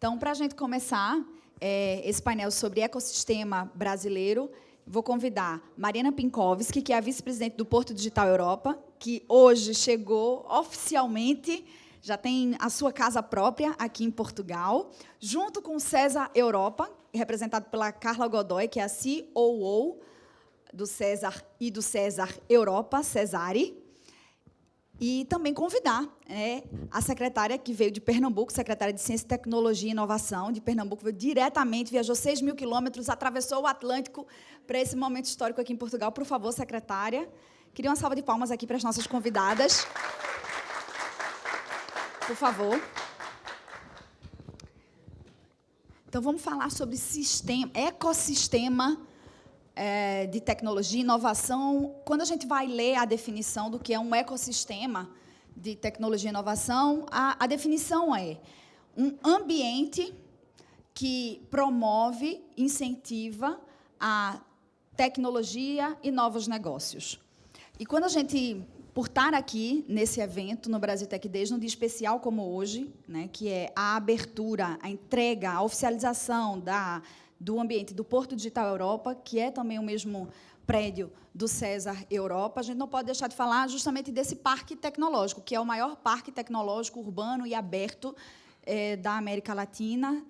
Então, para a gente começar esse painel sobre ecossistema brasileiro, vou convidar Mariana Pinkowski, que é a vice-presidente do Porto Digital Europa, que hoje chegou oficialmente, já tem a sua casa própria aqui em Portugal, junto com o César Europa, representado pela Carla Godoy, que é a COO do César e do César Europa, Cesare. E também convidar a secretária que veio de Pernambuco, secretária de Ciência, Tecnologia e Inovação de Pernambuco, veio diretamente, viajou 6.000 quilômetros, atravessou o Atlântico para esse momento histórico aqui em Portugal. Por favor, secretária. Queria uma salva de palmas aqui para as nossas convidadas. Por favor. Então, vamos falar sobre ecossistema de tecnologia e inovação. Quando a gente vai ler a definição do que é um ecossistema de tecnologia e inovação, a definição é um ambiente que promove, incentiva a tecnologia e novos negócios. E quando a gente, por estar aqui nesse evento, no Brasil Tech Days, num dia especial como hoje, que é a abertura, a entrega, a oficialização do ambiente do Porto Digital Europa, que é também o mesmo prédio do César Europa, a gente não pode deixar de falar justamente desse parque tecnológico, que é o maior parque tecnológico urbano e aberto da América Latina.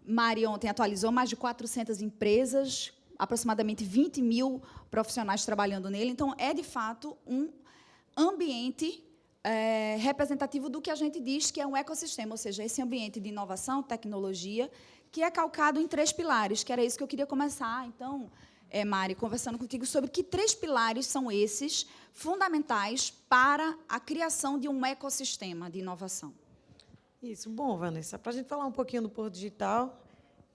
Mari ontem atualizou mais de 400 empresas, aproximadamente 20.000 profissionais trabalhando nele. Então, é, de fato, um ambiente representativo do que a gente diz que é um ecossistema, ou seja, esse ambiente de inovação, tecnologia, que é calcado em 3 pilares, que era isso que eu queria começar. Então, Mari, conversando contigo sobre que 3 pilares são esses fundamentais para a criação de um ecossistema de inovação. Isso. Bom, Vanessa, para a gente falar um pouquinho do Porto Digital,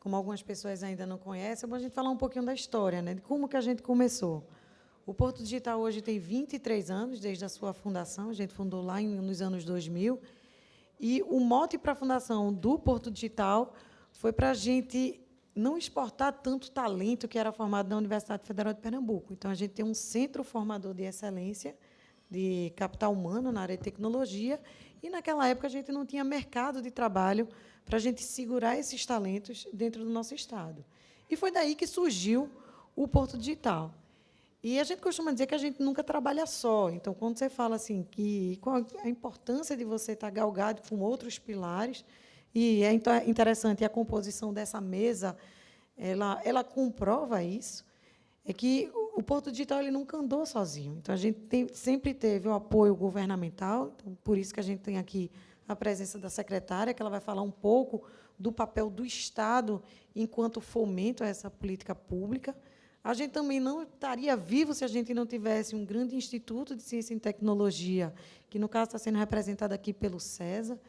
como algumas pessoas ainda não conhecem, é bom a gente falar um pouquinho da história, de como que a gente começou. O Porto Digital hoje tem 23 anos, desde a sua fundação, a gente fundou lá nos anos 2000, e o mote para a fundação do Porto Digital foi para a gente não exportar tanto talento que era formado na Universidade Federal de Pernambuco. Então, a gente tem um centro formador de excelência, de capital humano na área de tecnologia, e, naquela época, a gente não tinha mercado de trabalho para a gente segurar esses talentos dentro do nosso Estado. E foi daí que surgiu o Porto Digital. E a gente costuma dizer que a gente nunca trabalha só. Então, quando você fala assim, qual a importância de você estar galgado com outros pilares, e é interessante, a composição dessa mesa, ela comprova isso, é que o Porto Digital ele nunca andou sozinho. Então, a gente sempre teve o apoio governamental, então, por isso que a gente tem aqui a presença da secretária, que ela vai falar um pouco do papel do Estado enquanto fomento a essa política pública. A gente também não estaria vivo se a gente não tivesse um grande instituto de ciência e tecnologia, que, no caso, está sendo representado aqui pelo César,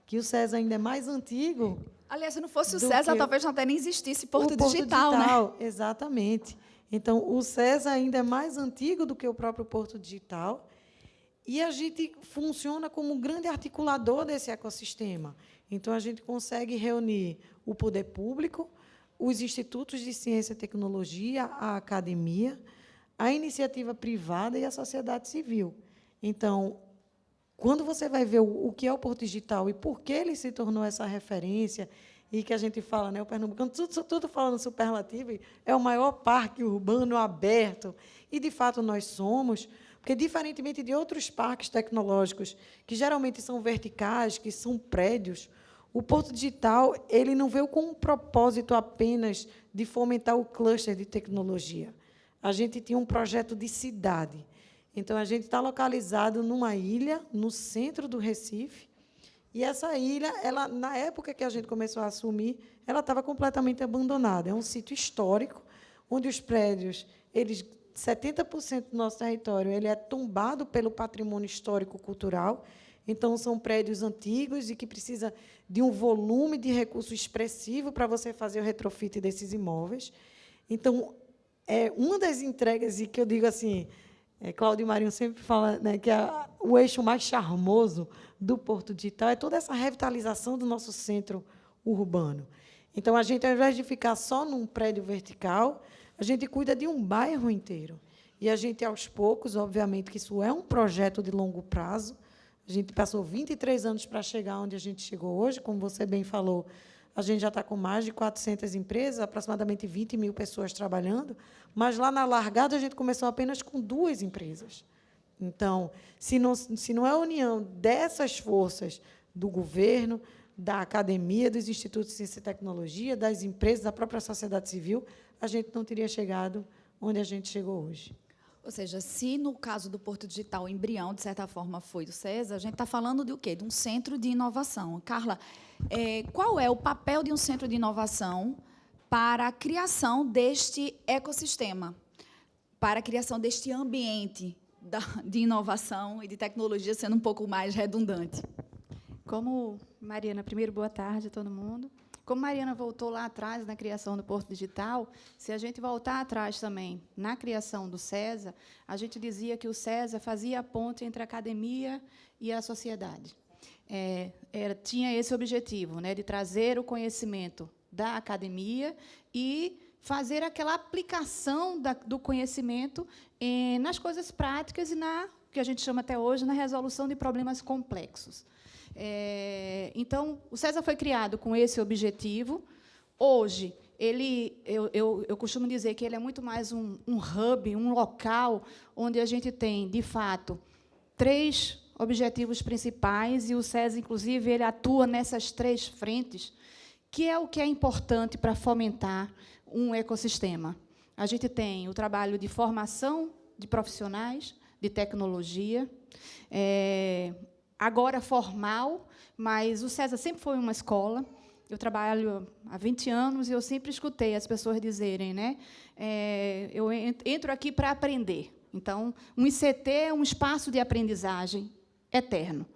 que o César ainda é mais antigo. Aliás, se não fosse o César, talvez até nem existisse Porto Digital, né? Exatamente. Então, o César ainda é mais antigo do que o próprio Porto Digital, e a gente funciona como um grande articulador desse ecossistema. Então, a gente consegue reunir o poder público, os institutos de ciência e tecnologia, a academia, a iniciativa privada e a sociedade civil. Então, quando você vai ver o que é o Porto Digital e por que ele se tornou essa referência, e que a gente fala, o Pernambucano, tudo falando superlativo, é o maior parque urbano aberto, e, de fato, nós somos, porque, diferentemente de outros parques tecnológicos, que geralmente são verticais, que são prédios, o Porto Digital ele não veio com um propósito apenas de fomentar o cluster de tecnologia. A gente tinha um projeto de cidade. Então, a gente está localizado numa ilha, no centro do Recife, e essa ilha, na época que a gente começou a assumir, ela estava completamente abandonada. É um sítio histórico, onde os prédios, 70% do nosso território ele é tombado pelo patrimônio histórico-cultural. Então, são prédios antigos e que precisa de um volume de recurso expressivo para você fazer o retrofit desses imóveis. Então, uma das entregas, e que eu digo assim, Cláudio e Marinho sempre fala, que o eixo mais charmoso do Porto Digital é toda essa revitalização do nosso centro urbano. Então, a gente, ao invés de ficar só num prédio vertical, a gente cuida de um bairro inteiro. E a gente, aos poucos, obviamente, que isso é um projeto de longo prazo. A gente passou 23 anos para chegar onde a gente chegou hoje, como você bem falou. a gente já está com mais de 400 empresas, aproximadamente 20 mil pessoas trabalhando, mas lá na largada a gente começou apenas com 2 empresas. Então, se não é a união dessas forças do governo, da academia, dos institutos de ciência e tecnologia, das empresas, da própria sociedade civil, a gente não teria chegado onde a gente chegou hoje. Ou seja, se no caso do Porto Digital o embrião, de certa forma, foi do SESA, a gente está falando de o quê? De um centro de inovação. Carla, qual é o papel de um centro de inovação para a criação deste ecossistema, para a criação deste ambiente de inovação e de tecnologia, sendo um pouco mais redundante? Como Mariana, primeiro, boa tarde a todo mundo. Como Mariana voltou lá atrás na criação do Porto Digital, se a gente voltar atrás também na criação do SESA, a gente dizia que o SESA fazia a ponte entre a academia e a sociedade. Tinha esse objetivo, né, de trazer o conhecimento da academia e fazer aquela aplicação do conhecimento nas coisas práticas e que a gente chama até hoje, na resolução de problemas complexos. Então, o SESA foi criado com esse objetivo. Hoje, eu costumo dizer que ele é muito mais um hub, um local onde a gente tem, de fato, 3 objetivos principais, e o SESA, inclusive, ele atua nessas 3 frentes, que é o que é importante para fomentar um ecossistema. A gente tem o trabalho de formação de profissionais, de tecnologia, agora formal, mas o SESA sempre foi uma escola. Eu trabalho há 20 anos e eu sempre escutei as pessoas dizerem, né, eu entro aqui para aprender. Então, um ICT é um espaço de aprendizagem eterno.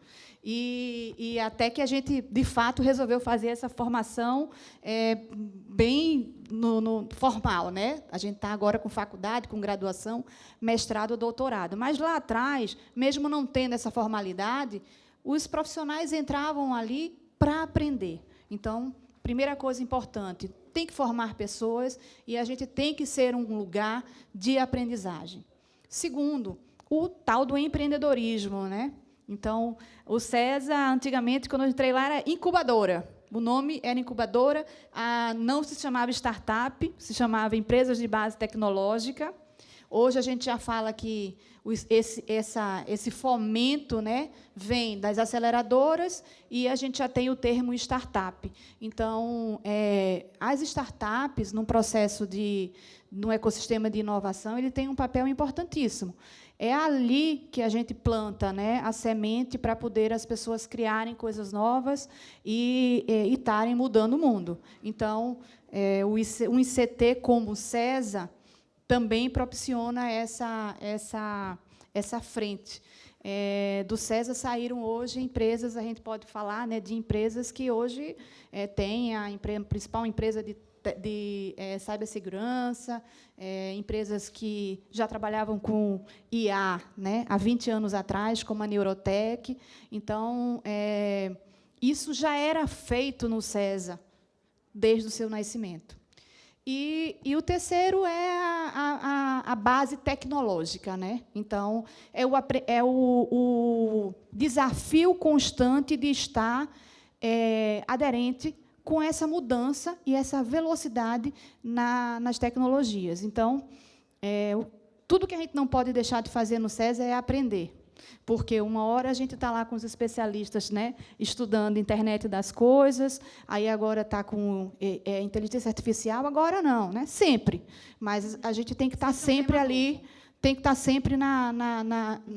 E até que a gente, de fato, resolveu fazer essa formação bem formal, né? A gente está agora com faculdade, com graduação, mestrado, doutorado. Mas, lá atrás, mesmo não tendo essa formalidade, os profissionais entravam ali para aprender. Então, primeira coisa importante, tem que formar pessoas e a gente tem que ser um lugar de aprendizagem. Segundo, o tal do empreendedorismo, né? Então, o SESA, antigamente, quando eu entrei lá, era incubadora. O nome era incubadora, não se chamava startup, se chamava empresas de base tecnológica. Hoje, a gente já fala que esse fomento, né, vem das aceleradoras e a gente já tem o termo startup. Então, as startups, num processo num ecossistema de inovação, ele tem um papel importantíssimo. É ali que a gente planta, né, a semente para poder as pessoas criarem coisas novas e estarem mudando o mundo. Então, um ICT como o SESA também propiciona essa frente. Do SESA saíram hoje empresas, a gente pode falar, né, de empresas que hoje têm a principal empresa de cibersegurança, empresas que já trabalhavam com IA, né, há 20 anos atrás, como a Neurotech. Então, isso já era feito no SESA desde o seu nascimento. E o terceiro é a base tecnológica, né? Então, é o desafio constante de estar aderente com essa mudança e essa velocidade nas tecnologias. Então, tudo que a gente não pode deixar de fazer no SESA é aprender, porque uma hora a gente está lá com os especialistas, né, estudando internet das coisas, aí agora está com inteligência artificial, agora não, né, sempre. Mas a gente tem que estar sempre ali, tem que estar sempre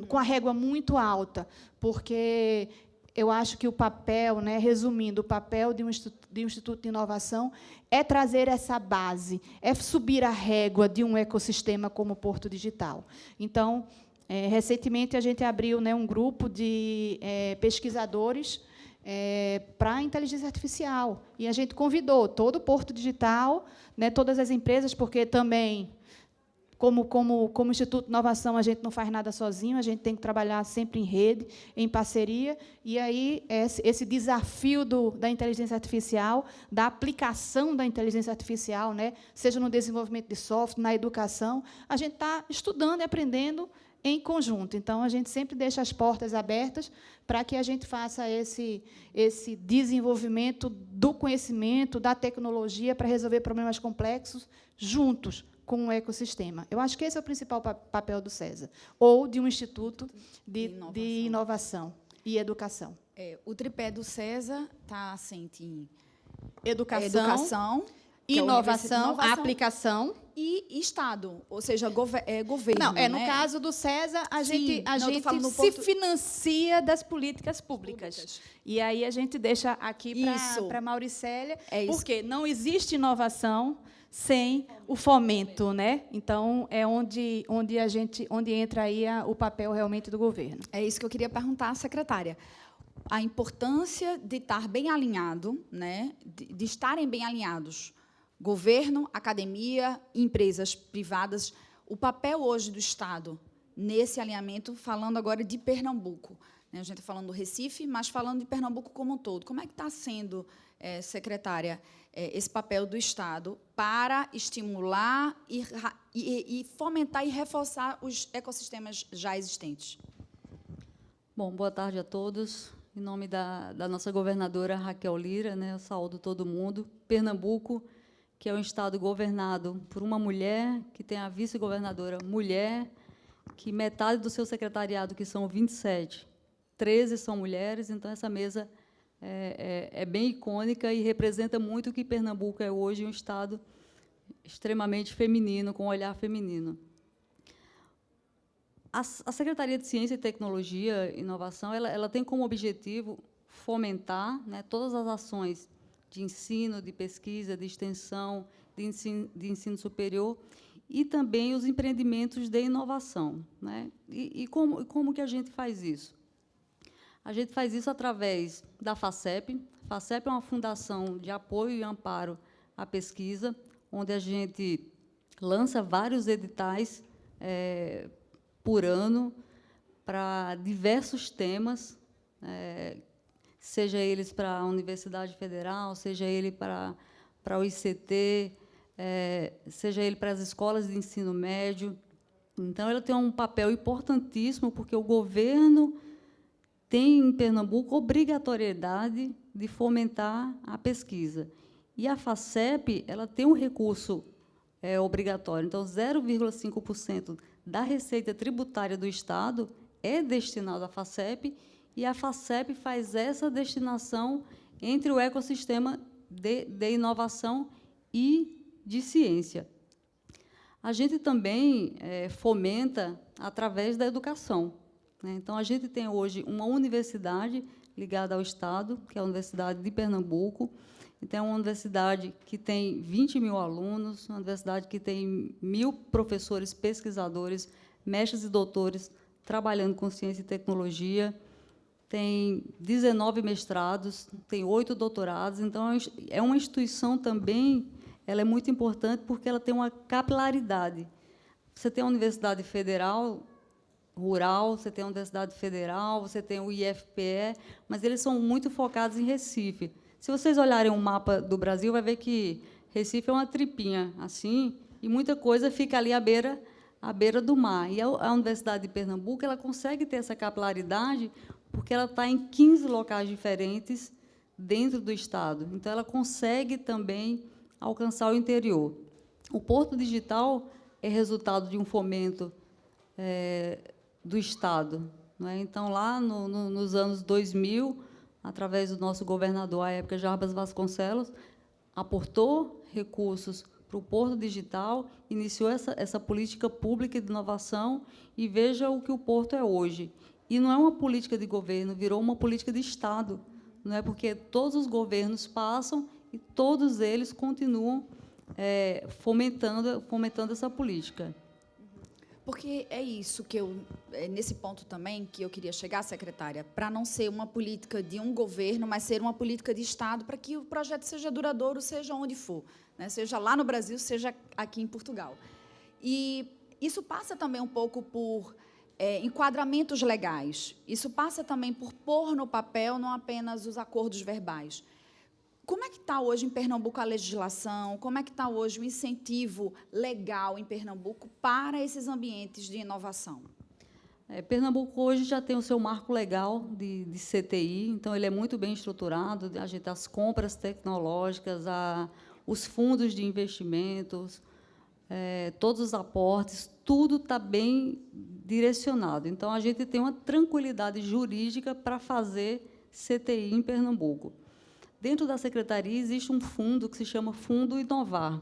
com a régua muito alta, porque eu acho que o papel, né, resumindo, o papel de um instituto de inovação é trazer essa base, é subir a régua de um ecossistema como o Porto Digital. Então, recentemente, a gente abriu, né, um grupo de pesquisadores para a inteligência artificial. E a gente convidou todo o Porto Digital, né, todas as empresas, porque também, como Instituto de Inovação, a gente não faz nada sozinho, a gente tem que trabalhar sempre em rede, em parceria. E aí, esse desafio da inteligência artificial, da aplicação da inteligência artificial, né, seja no desenvolvimento de software, na educação, a gente está estudando e aprendendo em conjunto. Então, a gente sempre deixa as portas abertas para que a gente faça esse desenvolvimento do conhecimento, da tecnologia, para resolver problemas complexos juntos com o ecossistema. Eu acho que esse é o principal papel do CESA, ou de um instituto de inovação e educação. O tripé do CESA está assente em Educação, que é inovação, aplicação e Estado, ou seja, governo. Não, né? No caso do CESA, a gente se financia das políticas públicas. E aí a gente deixa aqui para Mauricélia, porque não existe inovação sem o fomento, né? Então é onde entra aí o papel realmente do governo. É isso que eu queria perguntar à secretária. A importância de estar bem alinhado, né? De estarem bem alinhados, governo, academia, empresas privadas, o papel hoje do Estado nesse alinhamento, falando agora de Pernambuco, né? A gente está falando do Recife, mas falando de Pernambuco como um todo. Como é que está sendo, secretária, esse papel do Estado para estimular e fomentar e reforçar os ecossistemas já existentes? Bom, boa tarde a todos. Em nome da nossa governadora Raquel Lira, né, eu saúdo todo mundo. Pernambuco, que é um estado governado por uma mulher, que tem a vice-governadora mulher, que metade do seu secretariado, que são 27, 13 são mulheres, então essa mesa é bem icônica e representa muito o que Pernambuco é hoje, um estado extremamente feminino, com um olhar feminino. A Secretaria de Ciência e Tecnologia e Inovação ela tem como objetivo fomentar, né, todas as ações de ensino, de pesquisa, de extensão, de ensino superior e também os empreendimentos de inovação, né? E como que a gente faz isso? A gente faz isso através da FACEP. A FACEP é uma fundação de apoio e amparo à pesquisa, onde a gente lança vários editais por ano para diversos temas, seja eles para a Universidade Federal, seja ele para o ICT, seja ele para as escolas de ensino médio. Então, ela tem um papel importantíssimo, porque o governo tem, em Pernambuco, obrigatoriedade de fomentar a pesquisa. E a FACEP ela tem um recurso obrigatório. Então, 0,5% da receita tributária do Estado é destinado à FACEP, e a FACEP faz essa destinação entre o ecossistema de inovação e de ciência. A gente também fomenta através da educação, né? Então, a gente tem hoje uma universidade ligada ao Estado, que é a Universidade de Pernambuco. Então, é uma universidade que tem 20 mil alunos, uma universidade que tem 1.000 professores, pesquisadores, mestres e doutores trabalhando com ciência e tecnologia, tem 19 mestrados, tem 8 doutorados. Então, é uma instituição também, ela é muito importante porque ela tem uma capilaridade. Você tem a Universidade Federal Rural, você tem a Universidade Federal, você tem o IFPE, mas eles são muito focados em Recife. Se vocês olharem um mapa do Brasil, vai ver que Recife é uma tripinha, assim, e muita coisa fica ali à beira do mar. E a Universidade de Pernambuco ela consegue ter essa capilaridade porque ela está em 15 locais diferentes dentro do Estado. Então, ela consegue também alcançar o interior. O Porto Digital é resultado de um fomento do Estado, né? Então, lá nos anos 2000, através do nosso governador, à época, Jarbas Vasconcelos, aportou recursos para o Porto Digital, iniciou essa política pública de inovação, e veja o que o Porto é hoje. E não é uma política de governo, virou uma política de Estado, não é? Porque todos os governos passam e todos eles continuam fomentando essa política. Porque é isso que nesse ponto também que eu queria chegar, secretária, para não ser uma política de um governo, mas ser uma política de Estado, para que o projeto seja duradouro, seja onde for, né? Seja lá no Brasil, seja aqui em Portugal. E isso passa também um pouco por enquadramentos legais. Isso passa também por pôr no papel não apenas os acordos verbais. Como é que está hoje em Pernambuco a legislação? Como é que está hoje o incentivo legal em Pernambuco para esses ambientes de inovação? Pernambuco hoje já tem o seu marco legal de CTI, então ele é muito bem estruturado, a gente, as compras tecnológicas, os fundos de investimentos, todos os aportes, tudo está bem direcionado. Então, a gente tem uma tranquilidade jurídica para fazer CTI em Pernambuco. Dentro da secretaria existe um fundo que se chama Fundo Inovar.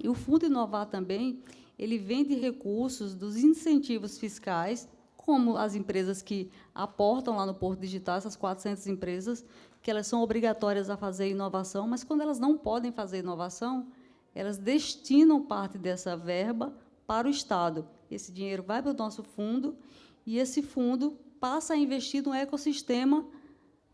E o Fundo Inovar também, ele vem de recursos dos incentivos fiscais, como as empresas que aportam lá no Porto Digital, essas 400 empresas, que elas são obrigatórias a fazer inovação, mas, quando elas não podem fazer inovação, elas destinam parte dessa verba para o Estado. Esse dinheiro vai para o nosso fundo, e esse fundo passa a investir no ecossistema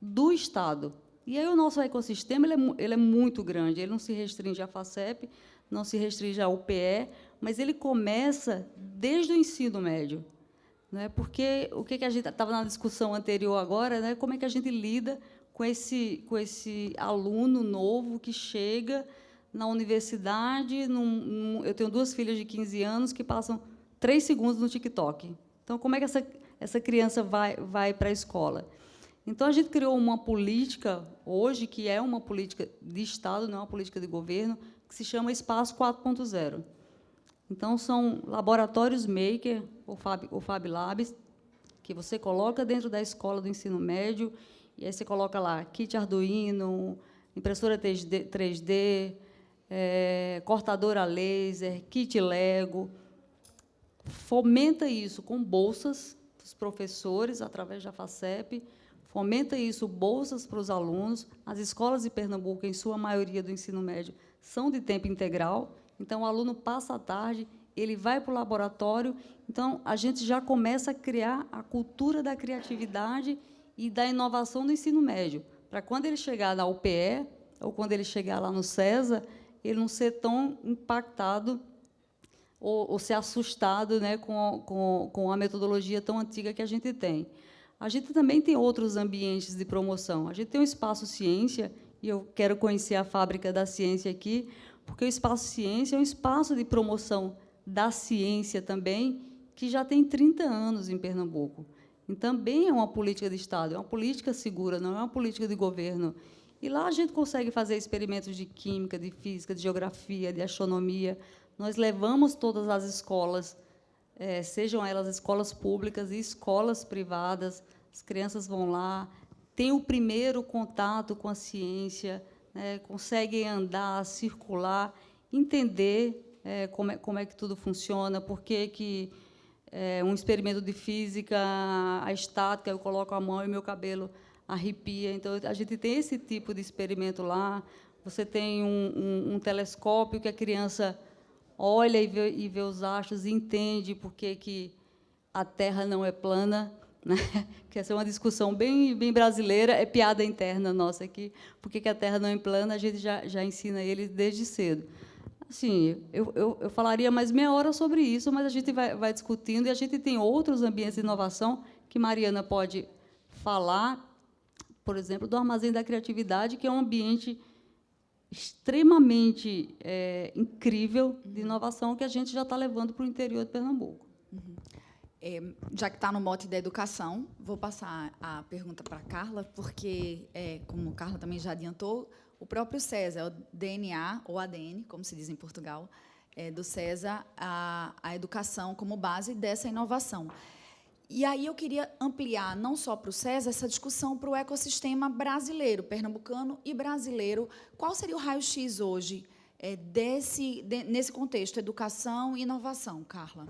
do Estado. E aí o nosso ecossistema ele é muito grande, ele não se restringe à FACEP, não se restringe ao UPE, mas ele começa desde o ensino médio. Né? Porque o que a gente estava na discussão anterior agora, né? Como é que a gente lida com esse aluno novo que chega na universidade. Eu tenho 2 filhas de 15 anos que passam 3 segundos no TikTok. Então, como é que essa criança vai para a escola? Então, a gente criou uma política, hoje, que é uma política de Estado, não é uma política de governo, que se chama Espaço 4.0. Então, são laboratórios maker, ou Fab Labs, que você coloca dentro da escola do ensino médio, e aí você coloca lá kit Arduino, impressora 3D, cortadora laser, kit Lego. Fomenta isso com bolsas dos professores, através da FACEP, fomenta isso, bolsas para os alunos. As escolas de Pernambuco, em sua maioria do ensino médio, são de tempo integral, então o aluno passa a tarde, ele vai para o laboratório, então a gente já começa a criar a cultura da criatividade e da inovação no ensino médio, para, quando ele chegar na UPE, ou quando ele chegar lá no CESA, ele não ser tão impactado ou ser assustado, né, com a metodologia tão antiga que a gente tem. A gente também tem outros ambientes de promoção. A gente tem o Espaço Ciência, e eu quero conhecer a Fábrica da Ciência aqui, porque o Espaço Ciência é um espaço de promoção da ciência também, que já tem 30 anos em Pernambuco. E também é uma política de Estado, é uma política segura, não é uma política de governo. E lá a gente consegue fazer experimentos de química, de física, de geografia, de astronomia. Nós levamos todas as escolas, sejam elas escolas públicas e escolas privadas, as crianças vão lá, têm o primeiro contato com a ciência, né, conseguem andar, circular, entender como é que tudo funciona, por que um experimento de física, a estática, eu coloco a mão e meu cabelo arrepia. Então, a gente tem esse tipo de experimento lá. Você tem um telescópio que a criança olha e vê os astros e entende por que a Terra não é plana, né? Que essa é uma discussão bem brasileira, é piada interna nossa aqui. Por que a Terra não é plana, a gente já ensina ele desde cedo. Assim, eu falaria mais meia hora sobre isso, mas a gente vai discutindo, e a gente tem outros ambientes de inovação que Mariana pode falar, por exemplo, do Armazém da Criatividade, que é um ambiente extremamente incrível de inovação que a gente já está levando para o interior de Pernambuco. Já que está no mote da educação, vou passar a pergunta para a Carla, porque, como a Carla também já adiantou, o próprio CESA, o DNA, ou ADN, como se diz em Portugal, do CESA, a educação como base dessa inovação. E aí eu queria ampliar, não só para o CESA, essa discussão para o ecossistema brasileiro, pernambucano e brasileiro. Qual seria o raio-x hoje nesse contexto, educação e inovação, Carla?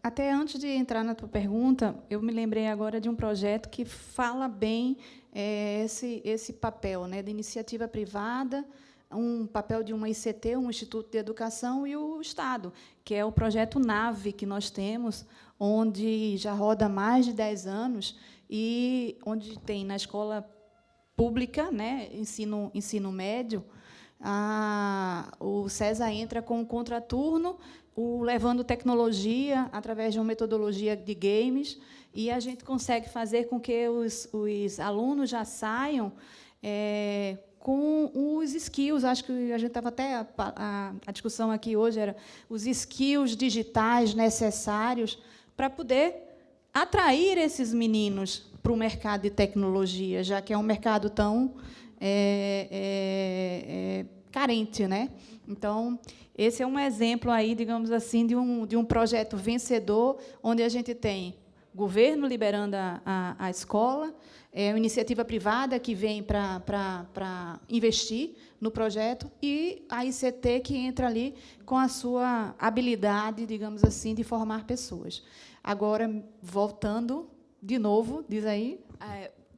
Até antes de entrar na tua pergunta, eu me lembrei agora de um projeto que fala bem esse papel, né, de iniciativa privada, um papel de uma ICT, um Instituto de Educação, e o Estado, que é o projeto NAVE que nós temos, onde já roda mais de 10 anos, e onde tem na escola pública, né, ensino médio, o CESA entra com um contraturno, levando tecnologia através de uma metodologia de games, e a gente consegue fazer com que os alunos já saiam com os skills. Acho que a gente estava até a discussão aqui hoje era os skills digitais necessários para poder atrair esses meninos para o mercado de tecnologia, já que é um mercado tão carente, né? Então, esse é um exemplo aí, digamos assim, de um projeto vencedor, onde a gente tem governo liberando a escola, uma iniciativa privada que vem para investir no projeto, e a ICT que entra ali com a sua habilidade, digamos assim, de formar pessoas. Agora, voltando de novo, diz aí.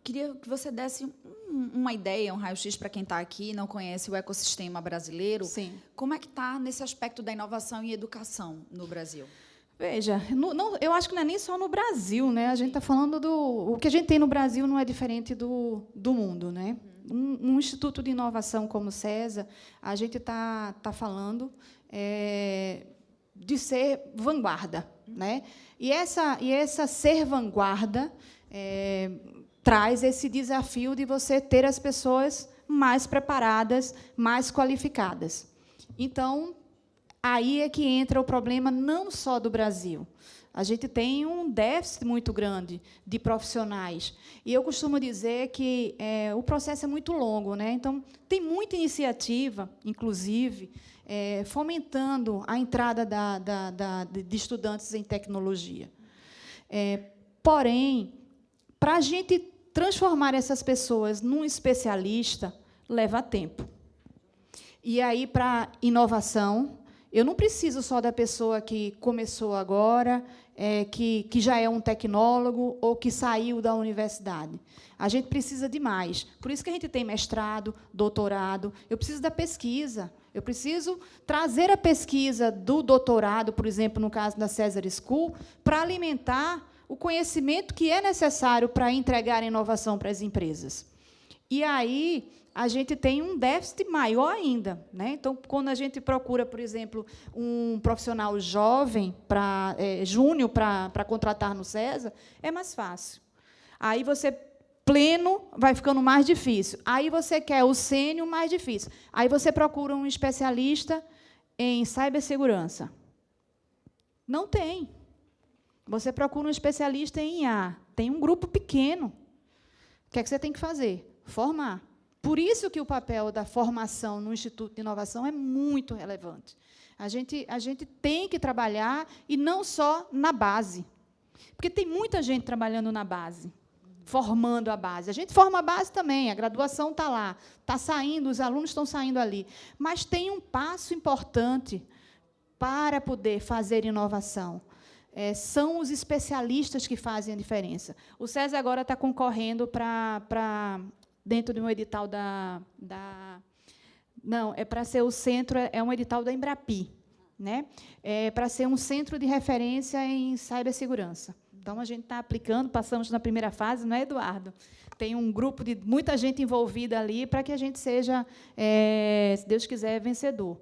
Queria que você desse uma ideia, um raio-x para quem está aqui e não conhece o ecossistema brasileiro. Sim. Como é que está nesse aspecto da inovação e educação no Brasil? Veja, eu acho que não é nem só no Brasil, né? A gente está falando o que a gente tem no Brasil não é diferente do mundo, né? Um instituto de inovação como o CESA, a gente está falando de ser vanguarda, né? E essa ser vanguarda traz esse desafio de você ter as pessoas mais preparadas, mais qualificadas. Então, aí é que entra o problema não só do Brasil. A gente tem um déficit muito grande de profissionais. E eu costumo dizer que o processo é muito longo, né? Então, tem muita iniciativa, inclusive, fomentando a entrada de estudantes em tecnologia. Porém, para a gente transformar essas pessoas num especialista, leva tempo. E aí, para inovação, eu não preciso só da pessoa que começou agora, que já é um tecnólogo ou que saiu da universidade. A gente precisa de mais. Por isso que a gente tem mestrado, doutorado. Eu preciso da pesquisa. Eu preciso trazer a pesquisa do doutorado, por exemplo, no caso da Cesar School, para alimentar o conhecimento que é necessário para entregar a inovação para as empresas. E aí a gente tem um déficit maior ainda, né? Então, quando a gente procura, por exemplo, um profissional jovem, júnior, para contratar no CESA, é mais fácil. Aí você, pleno, vai ficando mais difícil. Aí você quer o sênior, mais difícil. Aí você procura um especialista em cibersegurança. Não tem. Você procura um especialista em IA. Tem um grupo pequeno. O que é que você tem que fazer? Formar. Por isso que o papel da formação no Instituto de Inovação é muito relevante. A gente tem que trabalhar, e não só na base. Porque tem muita gente trabalhando na base, formando a base. A gente forma a base também, a graduação está lá, está saindo, os alunos estão saindo ali. Mas tem um passo importante para poder fazer inovação. São os especialistas que fazem a diferença. O CESA agora está concorrendo para dentro de um edital não, é para ser o centro, é um edital da Embrapi, né? Para ser um centro de referência em cibersegurança. Então, a gente está aplicando, passamos na primeira fase, não é, Eduardo? Tem um grupo de muita gente envolvida ali para que a gente seja, se Deus quiser, vencedor.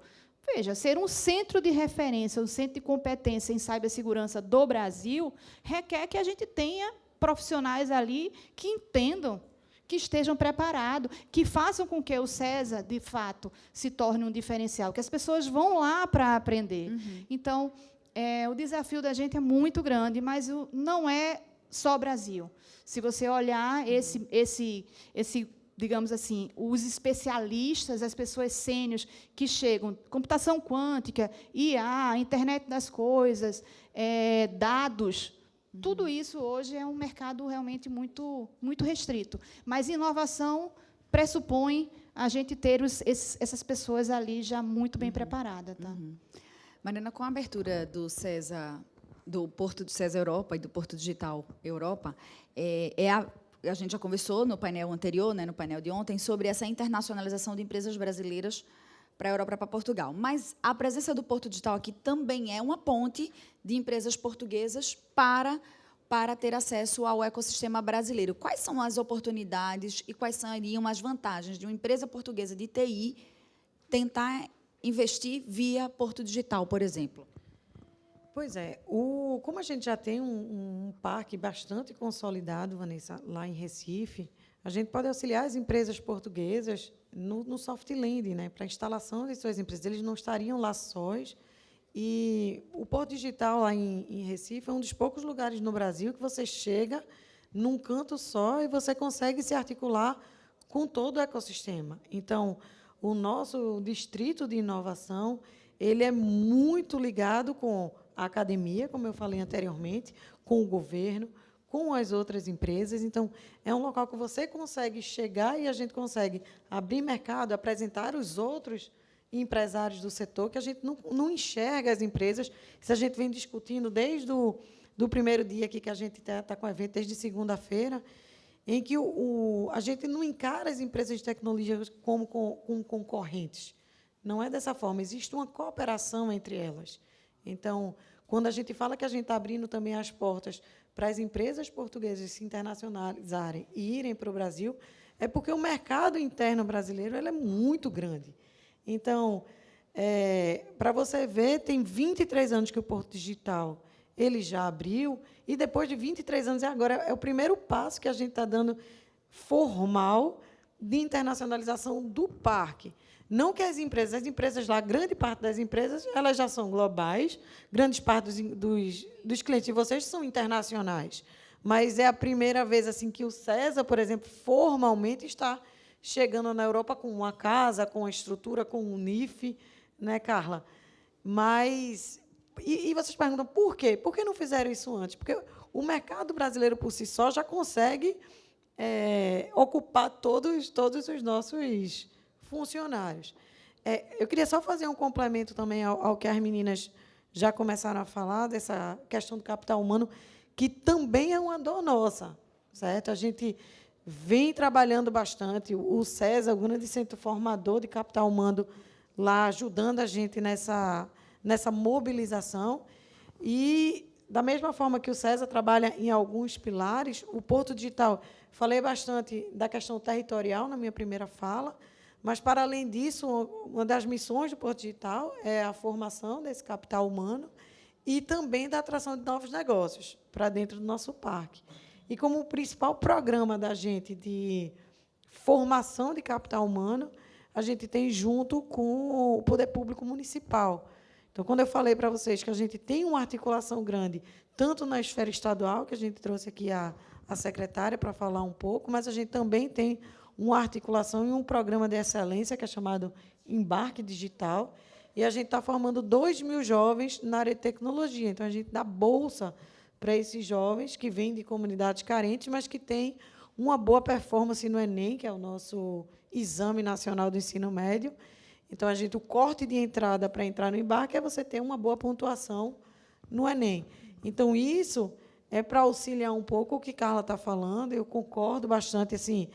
Veja, ser um centro de referência, um centro de competência em cibersegurança do Brasil, requer que a gente tenha profissionais ali que entendam, que estejam preparados, que façam com que o CESA, de fato, se torne um diferencial, que as pessoas vão lá para aprender. Uhum. Então, o desafio da gente é muito grande, mas não é só Brasil. Se você olhar digamos assim, os especialistas, as pessoas sêniores que chegam, computação quântica, IA, internet das coisas, dados, tudo isso hoje é um mercado realmente muito, muito restrito. Mas inovação pressupõe a gente ter essas pessoas ali já muito bem preparadas. Tá? Mariana, com a abertura do CESA, do Porto do CESA Europa e do Porto Digital Europa, a gente já conversou no painel anterior, né, no painel de ontem, sobre essa internacionalização de empresas brasileiras para a Europa e para Portugal. Mas a presença do Porto Digital aqui também é uma ponte de empresas portuguesas para ter acesso ao ecossistema brasileiro. Quais são as oportunidades e quais seriam as vantagens de uma empresa portuguesa de TI tentar investir via Porto Digital, por exemplo? Pois é. Como a gente já tem um parque bastante consolidado, Vanessa, lá em Recife, a gente pode auxiliar as empresas portuguesas no soft landing, né, para a instalação de suas empresas. Eles não estariam lá sós E o Porto Digital, lá em Recife, é um dos poucos lugares no Brasil que você chega num canto só e você consegue se articular com todo o ecossistema. Então, o nosso distrito de inovação, ele é muito ligado com a academia, como eu falei anteriormente, com o governo, com as outras empresas. Então, é um local que você consegue chegar e a gente consegue abrir mercado, apresentar os outros empresários do setor, que a gente não enxerga as empresas. Isso a gente vem discutindo desde do primeiro dia aqui que a gente está com o evento, desde segunda-feira, em que a gente não encara as empresas de tecnologia como concorrentes. Não é dessa forma. Existe uma cooperação entre elas. Então, quando a gente fala que a gente está abrindo também as portas para as empresas portuguesas se internacionalizarem e irem para o Brasil, é porque o mercado interno brasileiro ele é muito grande. Então, para você ver, tem 23 anos que o Porto Digital ele já abriu, e depois de 23 anos, agora é o primeiro passo que a gente está dando formal de internacionalização do parque. Não que as empresas lá, grande parte das empresas, elas já são globais, grande parte dos clientes de vocês são internacionais, mas é a primeira vez assim que o César, por exemplo, formalmente está chegando na Europa com uma casa, com uma estrutura, com um NIF, né, Carla? Mas e vocês perguntam por quê? Por que não fizeram isso antes? Porque o mercado brasileiro por si só já consegue ocupar todos os nossos funcionários. Eu queria só fazer um complemento também ao que as meninas já começaram a falar, dessa questão do capital humano, que também é uma dor nossa, certo? A gente vem trabalhando bastante. O César, o grande centro formador de capital humano, lá ajudando a gente nessa mobilização. E, da mesma forma que o César trabalha em alguns pilares, o Porto Digital, falei bastante da questão territorial na minha primeira fala, mas, para além disso, uma das missões do Porto Digital é a formação desse capital humano e também da atração de novos negócios para dentro do nosso parque. E, como o principal programa da gente de formação de capital humano, a gente tem junto com o Poder Público Municipal. Então, quando eu falei para vocês que a gente tem uma articulação grande, tanto na esfera estadual, que a gente trouxe aqui a secretária para falar um pouco, mas a gente também tem uma articulação em um programa de excelência, que é chamado Embarque Digital, e a gente está formando 2.000 jovens na área de tecnologia. Então, a gente dá bolsa para esses jovens que vêm de comunidades carentes, mas que têm uma boa performance no Enem, que é o nosso Exame Nacional do Ensino Médio. Então, o corte de entrada para entrar no embarque é você ter uma boa pontuação no Enem. Então, isso é para auxiliar um pouco o que Carla está falando. Eu concordo bastante. Assim,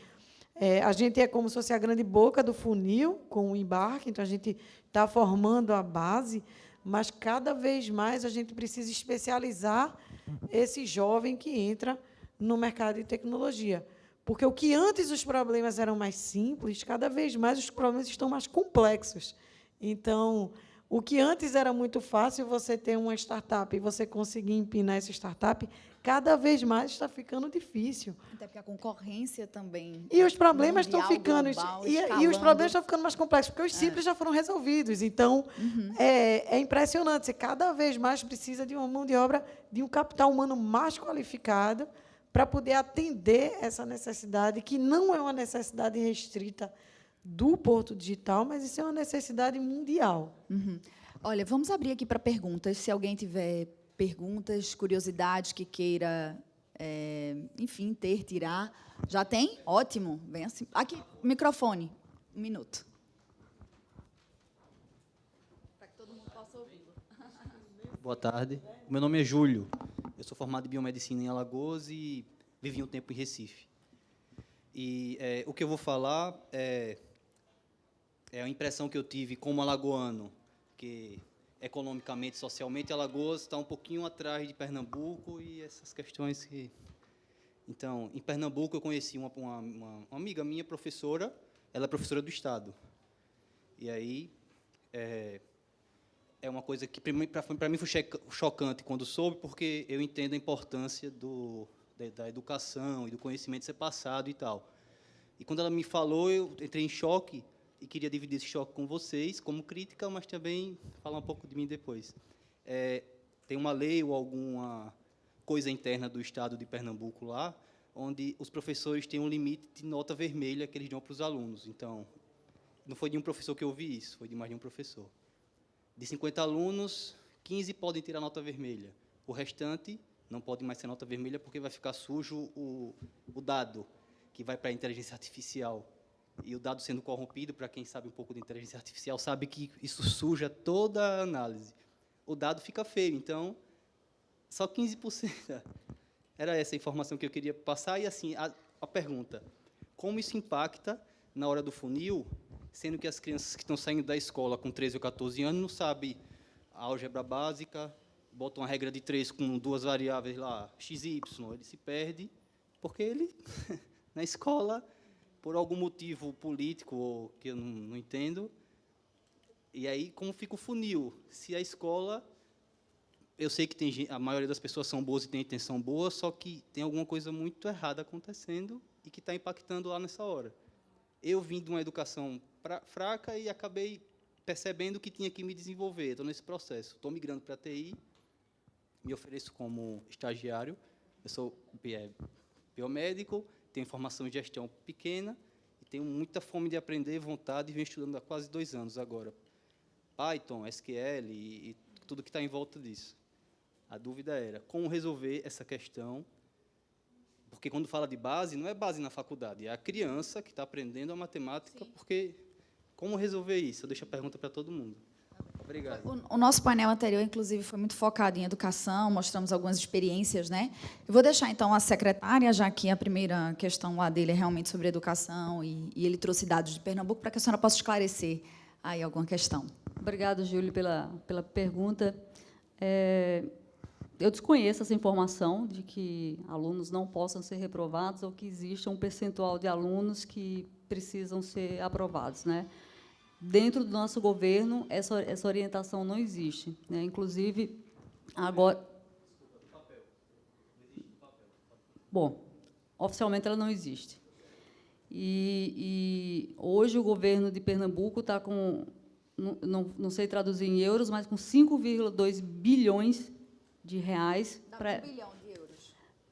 a gente é como se fosse a grande boca do funil com o embarque, então a gente está formando a base, mas, cada vez mais, a gente precisa especializar esse jovem que entra no mercado de tecnologia. Porque o que antes os problemas eram mais simples, cada vez mais os problemas estão mais complexos. Então, o que antes era muito fácil você ter uma startup e você conseguir empinar essa startup, cada vez mais está ficando difícil. Até porque a concorrência também. E os problemas estão mundial, ficando global, e os problemas estão ficando mais complexos, porque os simples já foram resolvidos. Então, é impressionante. Você cada vez mais precisa de uma mão de obra, de um capital humano mais qualificado, para poder atender essa necessidade, que não é uma necessidade restrita do Porto Digital, mas isso é uma necessidade mundial. Olha, vamos abrir aqui para perguntas. Se alguém tiver perguntas, curiosidades que queira, enfim, tirar. Já tem? Ótimo. Vem assim. Aqui, microfone. 1 minuto. Para que todo mundo possa ouvir. Boa tarde. Meu nome é Júlio. Eu sou formado em biomedicina em Alagoas e vivi um tempo em Recife. E o que eu vou falar é a impressão que eu tive como alagoano, que economicamente, socialmente, Alagoas está um pouquinho atrás de Pernambuco e essas questões que... Então, em Pernambuco, eu conheci uma amiga minha, professora, ela é professora do Estado. E aí, é uma coisa que, para mim, foi chocante quando soube, porque eu entendo a importância da educação e do conhecimento ser passado e tal. E, quando ela me falou, eu entrei em choque, e queria dividir esse choque com vocês, como crítica, mas também falar um pouco de mim depois. Tem uma lei ou alguma coisa interna do Estado de Pernambuco lá, onde os professores têm um limite de nota vermelha que eles dão para os alunos. Então, não foi de um professor que eu ouvi isso, foi de mais de um professor. De 50 alunos, 15 podem tirar nota vermelha. O restante não pode mais ser nota vermelha porque vai ficar sujo o dado, que vai para a inteligência artificial. E o dado sendo corrompido, para quem sabe um pouco de inteligência artificial, sabe que isso suja toda a análise. O dado fica feio, então, só 15%. Era essa a informação que eu queria passar. E, assim, a pergunta, como isso impacta na hora do funil, sendo que as crianças que estão saindo da escola com 13 ou 14 anos não sabem a álgebra básica, botam uma regra de 3 com 2 variáveis lá, x e y, ele se perde, porque ele, na escola, por algum motivo político, ou que eu não entendo, e aí, como fica o funil? Se a escola, eu sei que a maioria das pessoas são boas e tem intenção boa, só que tem alguma coisa muito errada acontecendo e que está impactando lá nessa hora. Eu vim de uma educação fraca e acabei percebendo que tinha que me desenvolver. Estou nesse processo. Estou migrando para a TI, me ofereço como estagiário. Eu sou biomédico, tenho formação em gestão pequena e tenho muita fome de aprender, vontade, e venho estudando há quase 2 anos agora. Python, SQL e tudo que está em volta disso. A dúvida era como resolver essa questão, porque quando fala de base, não é base na faculdade, é a criança que está aprendendo a matemática. Sim. Porque como resolver isso? Eu deixo a pergunta para todo mundo. Obrigado. O nosso painel anterior, inclusive, foi muito focado em educação, mostramos algumas experiências, né? Eu vou deixar, então, a secretária, já que a primeira questão lá dele é realmente sobre educação, e ele trouxe dados de Pernambuco, para que a senhora possa esclarecer aí alguma questão. Obrigada, Júlio, pela pergunta. Eu desconheço essa informação de que alunos não possam ser reprovados ou que exista um percentual de alunos que precisam ser aprovados, né? Dentro do nosso governo, essa orientação não existe, né? Inclusive, agora... Bom, oficialmente ela não existe. E hoje o governo de Pernambuco está com, não sei traduzir em euros, mas com 5,2 bilhões de reais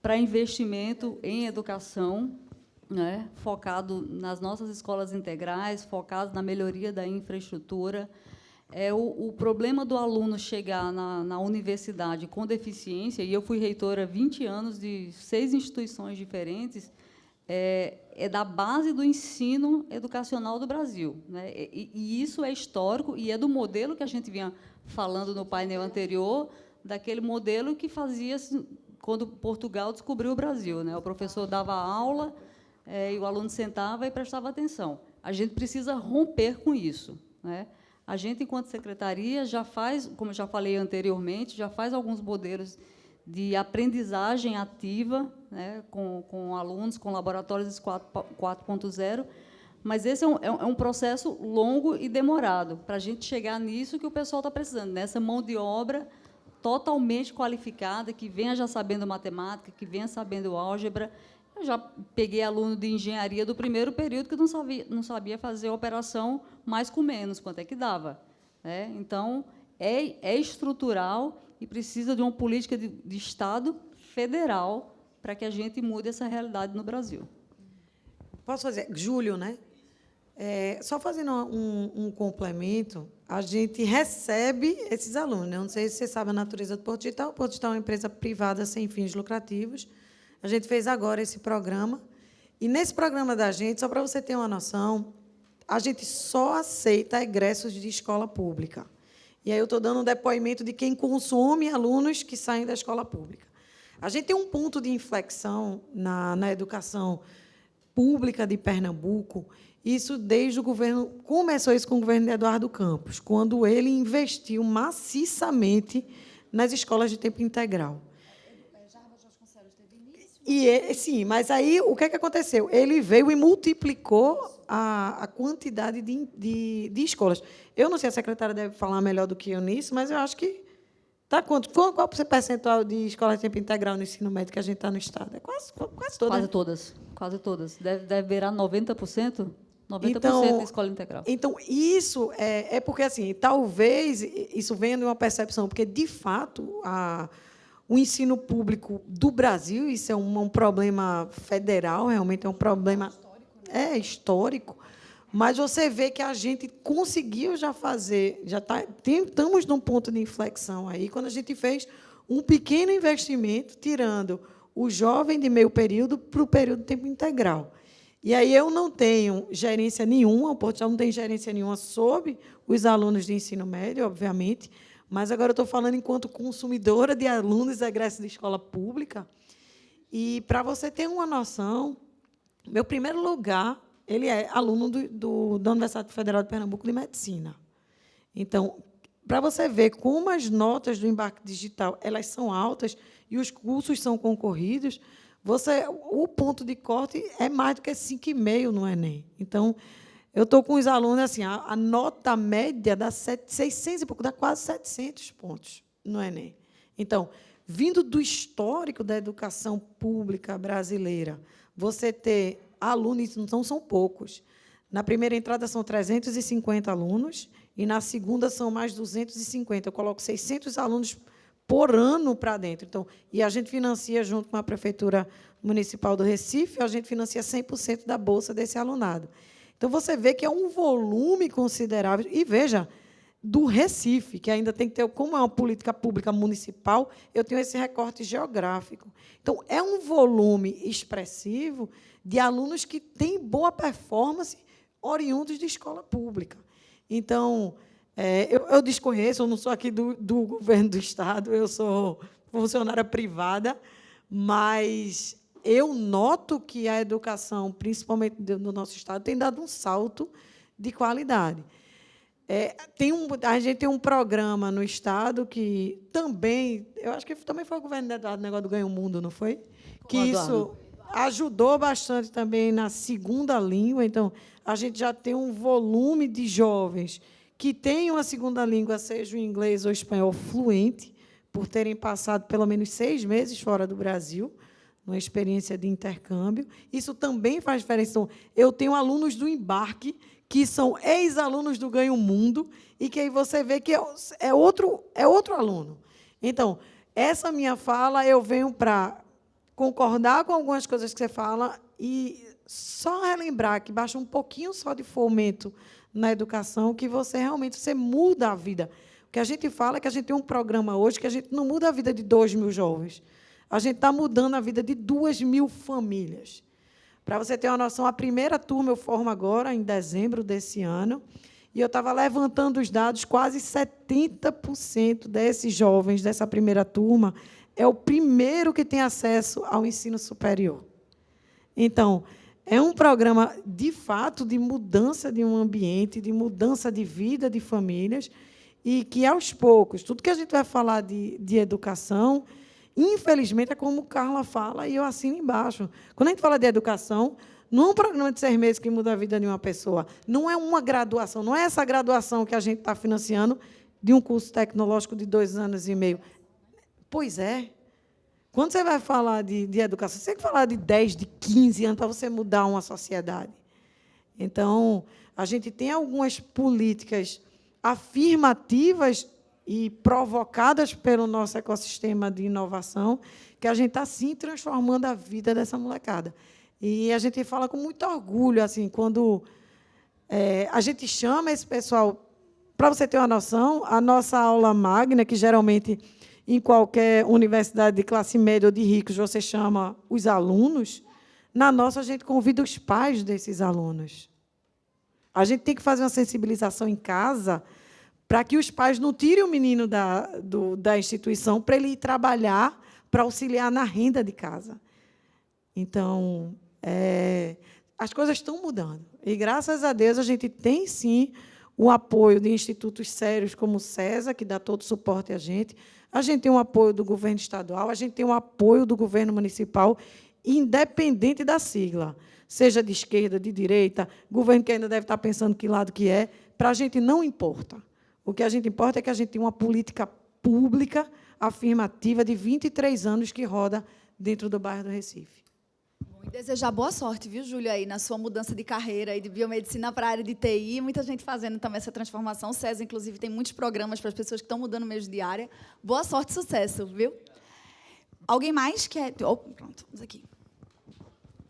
para investimento em educação, né, focado nas nossas escolas integrais, focado na melhoria da infraestrutura. O problema do aluno chegar na universidade com deficiência, e eu fui reitora há 20 anos de 6 instituições diferentes, é da base do ensino educacional do Brasil, né? E isso é histórico e é do modelo que a gente vinha falando no painel anterior, daquele modelo que fazia quando Portugal descobriu o Brasil, né? O professor dava aula, e o aluno sentava e prestava atenção. A gente precisa romper com isso, né? A gente, enquanto secretaria, já faz, como eu já falei anteriormente, já faz alguns modelos de aprendizagem ativa, né, com alunos, com laboratórios 4.0, mas esse é um processo longo e demorado para a gente chegar nisso que o pessoal está precisando, nessa mão de obra totalmente qualificada, que venha já sabendo matemática, que venha sabendo álgebra. Eu já peguei aluno de engenharia do primeiro período que não sabia fazer operação mais com menos, quanto é que dava, né? Então, é estrutural e precisa de uma política de Estado federal para que a gente mude essa realidade no Brasil. Posso fazer? Júlio, né? Só fazendo um complemento, a gente recebe esses alunos, né? Não sei se você sabe a natureza do Porto Digital. O Porto Digital é uma empresa privada sem fins lucrativos. A gente fez agora esse programa. E, nesse programa da gente, só para você ter uma noção, a gente só aceita egressos de escola pública. E aí eu estou dando um depoimento de quem consome alunos que saem da escola pública. A gente tem um ponto de inflexão na educação pública de Pernambuco, isso desde o governo... Começou isso com o governo de Eduardo Campos, quando ele investiu maciçamente nas escolas de tempo integral. Sim, mas aí o que aconteceu? Ele veio e multiplicou a quantidade de escolas. Eu não sei, a secretária deve falar melhor do que eu nisso, mas eu acho que... Qual é o percentual de escolas de tempo integral no ensino médio que a gente está no Estado? É quase todas. Quase todas. Quase todas. Deve beirar 90%. 90% de escola integral. Então, isso é porque, assim, talvez isso venha de uma percepção, porque, de fato, o ensino público do Brasil, isso é um problema federal, realmente é um problema histórico, mas você vê que a gente conseguiu já fazer, estamos num ponto de inflexão aí, quando a gente fez um pequeno investimento, tirando o jovem de meio período para o período de tempo integral. E aí eu não tenho gerência nenhuma, o Porto não tem gerência nenhuma sobre os alunos de ensino médio, obviamente, mas agora eu estou falando enquanto consumidora de alunos egressos de escola pública. E, para você ter uma noção, meu primeiro lugar, ele é aluno da Universidade Federal de Pernambuco de Medicina. Então, para você ver como as notas do embarque digital elas são altas e os cursos são concorridos, o ponto de corte é mais do que 5,5 no Enem. Então, eu estou com os alunos, assim, a nota média dá 600 e pouco, dá quase 700 pontos no Enem. Então, vindo do histórico da educação pública brasileira, você ter alunos, não são poucos. Na primeira entrada são 350 alunos e na segunda são mais 250. Eu coloco 600 alunos por ano para dentro. Então, e a gente financia, junto com a Prefeitura Municipal do Recife, a gente financia 100% da bolsa desse alunado. Então, você vê que é um volume considerável. E, veja, do Recife, que ainda tem que ter, como é uma política pública municipal, eu tenho esse recorte geográfico. Então, é um volume expressivo de alunos que têm boa performance oriundos de escola pública. Então, eu desconheço, eu não sou aqui do governo do Estado, eu sou funcionária privada, mas eu noto que a educação, principalmente no nosso Estado, tem dado um salto de qualidade. A gente tem um programa no Estado que também, eu acho que também foi o governo do negócio do Ganha o Mundo, não foi? Que isso ajudou bastante também na segunda língua. Então, a gente já tem um volume de jovens que têm uma segunda língua, seja o inglês ou o espanhol, fluente, por terem passado pelo menos 6 meses fora do Brasil, uma experiência de intercâmbio. Isso também faz diferença. Então, eu tenho alunos do embarque que são ex-alunos do Ganha o Mundo e que aí você vê que é outro aluno. Então, essa minha fala, eu venho para concordar com algumas coisas que você fala e só relembrar que basta um pouquinho só de fomento na educação que você realmente muda a vida. O que a gente fala é que a gente tem um programa hoje que a gente não muda a vida de 2.000 jovens. A gente está mudando a vida de 2.000 famílias. Para você ter uma noção, a primeira turma eu formo agora, em dezembro desse ano, e eu estava levantando os dados, quase 70% desses jovens dessa primeira turma é o primeiro que tem acesso ao ensino superior. Então, é um programa, de fato, de mudança de um ambiente, de mudança de vida de famílias, e que, aos poucos, tudo que a gente vai falar de educação, infelizmente, é como Carla fala, e eu assino embaixo. Quando a gente fala de educação, não é um programa de 6 meses que muda a vida de uma pessoa, não é uma graduação, não é essa graduação que a gente está financiando de um curso tecnológico de 2 anos e meio. Pois é. Quando você vai falar de educação, você tem que falar de 10, de 15 anos para você mudar uma sociedade. Então, a gente tem algumas políticas afirmativas e provocadas pelo nosso ecossistema de inovação, que a gente está, sim, transformando a vida dessa molecada. E a gente fala com muito orgulho, assim, quando a gente chama esse pessoal, para você ter uma noção, a nossa aula magna, que geralmente, em qualquer universidade de classe média ou de ricos, você chama os alunos, na nossa a gente convida os pais desses alunos. A gente tem que fazer uma sensibilização em casa para que os pais não tirem o menino da instituição para ele ir trabalhar, para auxiliar na renda de casa. Então, as coisas estão mudando. E, graças a Deus, a gente tem, sim, o apoio de institutos sérios como o CESA, que dá todo o suporte a gente tem o apoio do governo estadual, a gente tem o apoio do governo municipal, independente da sigla, seja de esquerda, de direita, governo que ainda deve estar pensando que lado que é, para a gente não importa. O que a gente importa é que a gente tem uma política pública afirmativa de 23 anos que roda dentro do bairro do Recife. E desejar boa sorte, viu, Júlio, aí na sua mudança de carreira aí de biomedicina para a área de TI, muita gente fazendo também essa transformação. O SESA, inclusive, tem muitos programas para as pessoas que estão mudando mesmo de área. Boa sorte e sucesso, viu? Alguém mais quer... Oh, pronto, vamos aqui.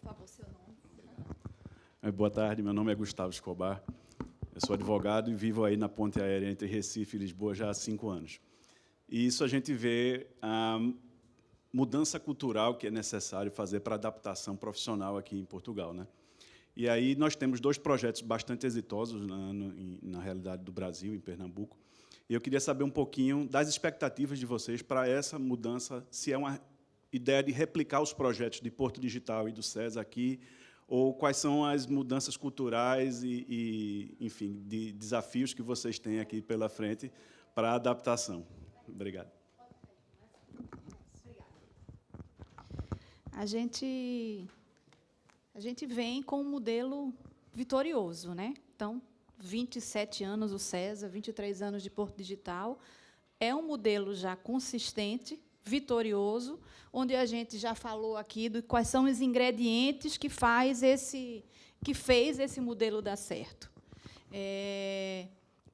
Por favor, seu nome. Boa tarde, meu nome é Gustavo Escobar. Eu sou advogado e vivo aí na ponte aérea entre Recife e Lisboa já há 5 anos. E isso a gente vê a mudança cultural que é necessário fazer para a adaptação profissional aqui em Portugal, né? E aí nós temos 2 projetos bastante exitosos na realidade do Brasil, em Pernambuco. E eu queria saber um pouquinho das expectativas de vocês para essa mudança, se é uma ideia de replicar os projetos de Porto Digital e do SESA aqui, ou quais são as mudanças culturais enfim, de desafios que vocês têm aqui pela frente para a adaptação. Obrigado. A gente vem com um modelo vitorioso, né? Então, 27 anos o SESA, 23 anos de Porto Digital, é um modelo já consistente, vitorioso, onde a gente já falou aqui de quais são os ingredientes que fez esse modelo dar certo.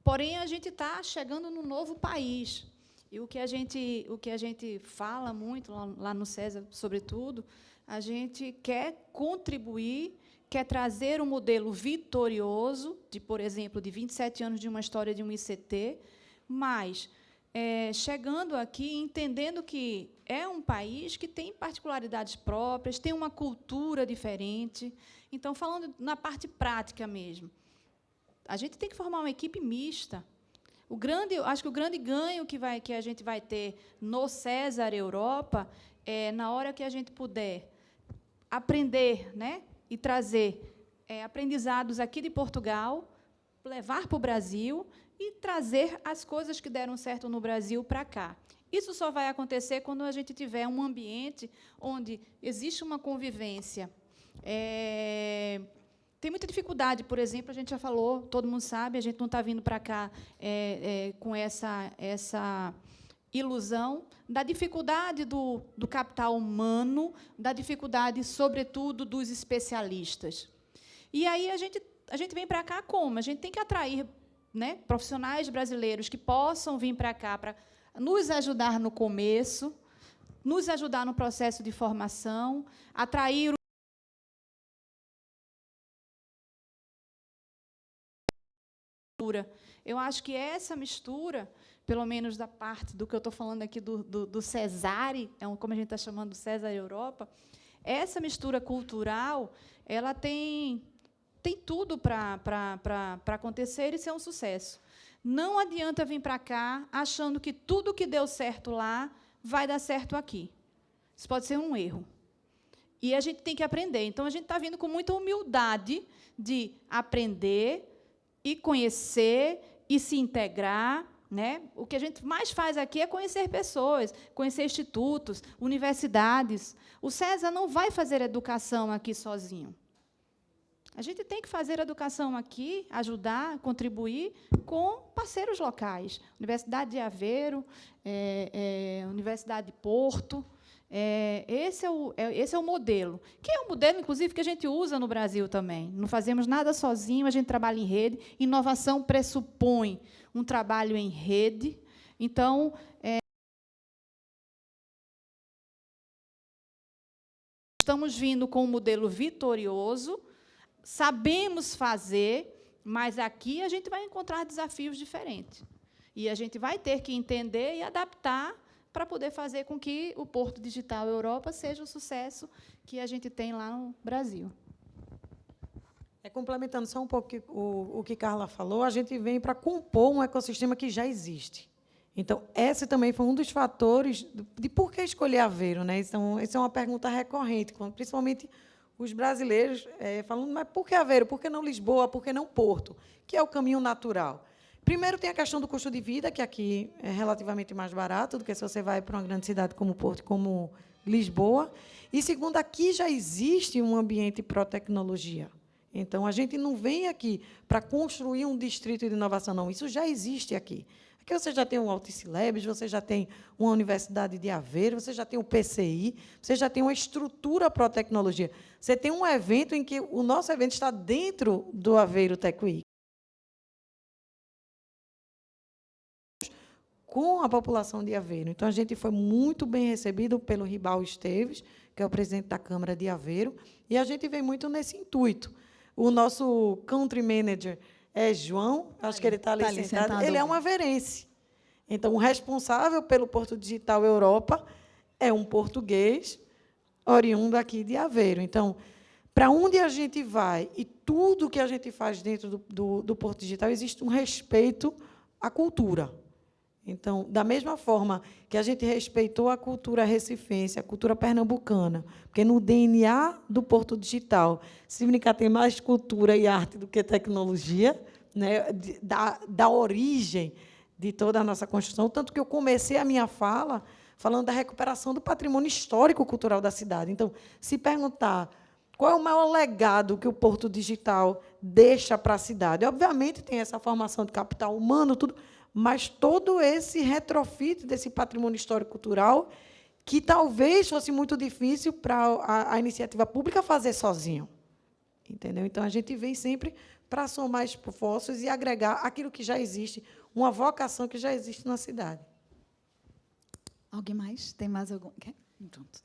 Porém, a gente está chegando num novo país. E o que a gente fala muito lá no SESA, sobretudo, a gente quer contribuir, quer trazer um modelo vitorioso, por exemplo, de 27 anos de uma história de um ICT, mas chegando aqui, entendendo que é um país que tem particularidades próprias, tem uma cultura diferente. Então, falando na parte prática mesmo, a gente tem que formar uma equipe mista. Acho que o grande ganho que a gente vai ter no César Europa é na hora que a gente puder aprender, né, e trazer aprendizados aqui de Portugal, levar para o Brasil e trazer as coisas que deram certo no Brasil para cá. Isso só vai acontecer quando a gente tiver um ambiente onde existe uma convivência. Tem muita dificuldade, por exemplo, a gente já falou, todo mundo sabe, a gente não está vindo para cá com essa ilusão da dificuldade do capital humano, da dificuldade, sobretudo, dos especialistas. E aí a gente vem para cá como? A gente tem que atrair, né, profissionais brasileiros que possam vir para cá para nos ajudar no começo, nos ajudar no processo de formação, atrair Eu acho que essa mistura, pelo menos da parte do que eu estou falando aqui do Cesare, como a gente está chamando do César Europa, essa mistura cultural, ela tem tudo para acontecer e ser um sucesso. Não adianta vir para cá achando que tudo que deu certo lá vai dar certo aqui. Isso pode ser um erro. E a gente tem que aprender. Então, a gente está vindo com muita humildade de aprender e conhecer e se integrar, né? O que a gente mais faz aqui é conhecer pessoas, conhecer institutos, universidades. O SESA não vai fazer educação aqui sozinho. A gente tem que fazer educação aqui, ajudar, contribuir com parceiros locais. Universidade de Aveiro, Universidade de Porto. Esse é o modelo, que é um modelo, inclusive, que a gente usa no Brasil também. Não fazemos nada sozinho, a gente trabalha em rede. Inovação pressupõe um trabalho em rede. Então, estamos vindo com um modelo vitorioso, sabemos fazer, mas aqui a gente vai encontrar desafios diferentes. E a gente vai ter que entender e adaptar para poder fazer com que o Porto Digital Europa seja o sucesso que a gente tem lá no Brasil. Complementando só um pouco o que Carla falou, a gente vem para compor um ecossistema que já existe. Então, esse também foi um dos fatores de por que escolher Aveiro, né? Então, essa é uma pergunta recorrente, principalmente os brasileiros falando, mas por que Aveiro? Por que não Lisboa? Por que não Porto? Que é o caminho natural. Primeiro, tem a questão do custo de vida, que aqui é relativamente mais barato do que se você vai para uma grande cidade como Porto, como Lisboa. E, segundo, aqui já existe um ambiente pró-tecnologia. Então, a gente não vem aqui para construir um distrito de inovação, não. Isso já existe aqui. Aqui você já tem o Altice Labs, você já tem uma Universidade de Aveiro, você já tem o PCI, você já tem uma estrutura para a tecnologia. Você tem um evento em que o nosso evento está dentro do Aveiro Tech Week, com a população de Aveiro. Então, a gente foi muito bem recebido pelo Ribal Esteves, que é o presidente da Câmara de Aveiro, e a gente vem muito nesse intuito. O nosso country manager é João, acho que ele está ali sentado. Ele é um aveirense. Então, o responsável pelo Porto Digital Europa é um português oriundo aqui de Aveiro. Então, para onde a gente vai e tudo que a gente faz dentro do Porto Digital, existe um respeito à cultura. Então, da mesma forma que a gente respeitou a cultura recifense, a cultura pernambucana, porque no DNA do Porto Digital, se brincar, tem mais cultura e arte do que tecnologia, né, da origem de toda a nossa construção, tanto que eu comecei a minha fala falando da recuperação do patrimônio histórico-cultural da cidade. Então, se perguntar qual é o maior legado que o Porto Digital deixa para a cidade, obviamente tem essa formação de capital humano, tudo, mas todo esse retrofit desse patrimônio histórico-cultural que talvez fosse muito difícil para a iniciativa pública fazer sozinho. Entendeu? Então, a gente vem sempre para somar esforços e agregar aquilo que já existe, uma vocação que já existe na cidade. Alguém mais? Tem mais algum? Quer? Pronto.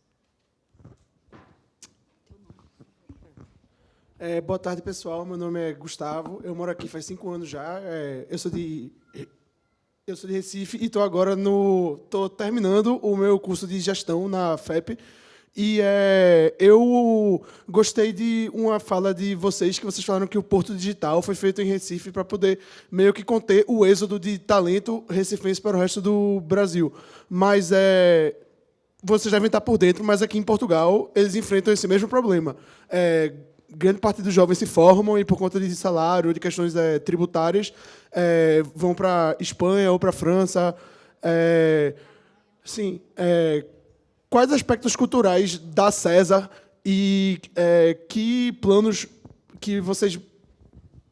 Boa tarde, pessoal. Meu nome é Gustavo. Eu moro aqui faz 5 anos já. Eu sou de Recife e estou terminando o meu curso de gestão na FEP. E eu gostei de uma fala de vocês, que vocês falaram que o Porto Digital foi feito em Recife para poder meio que conter o êxodo de talento recifense para o resto do Brasil. Mas vocês devem estar por dentro, mas aqui em Portugal eles enfrentam esse mesmo problema. Grande parte dos jovens se formam e, por conta de salário, de questões tributárias, vão para a Espanha ou para a França. Sim. Quais aspectos culturais da César e que planos que vocês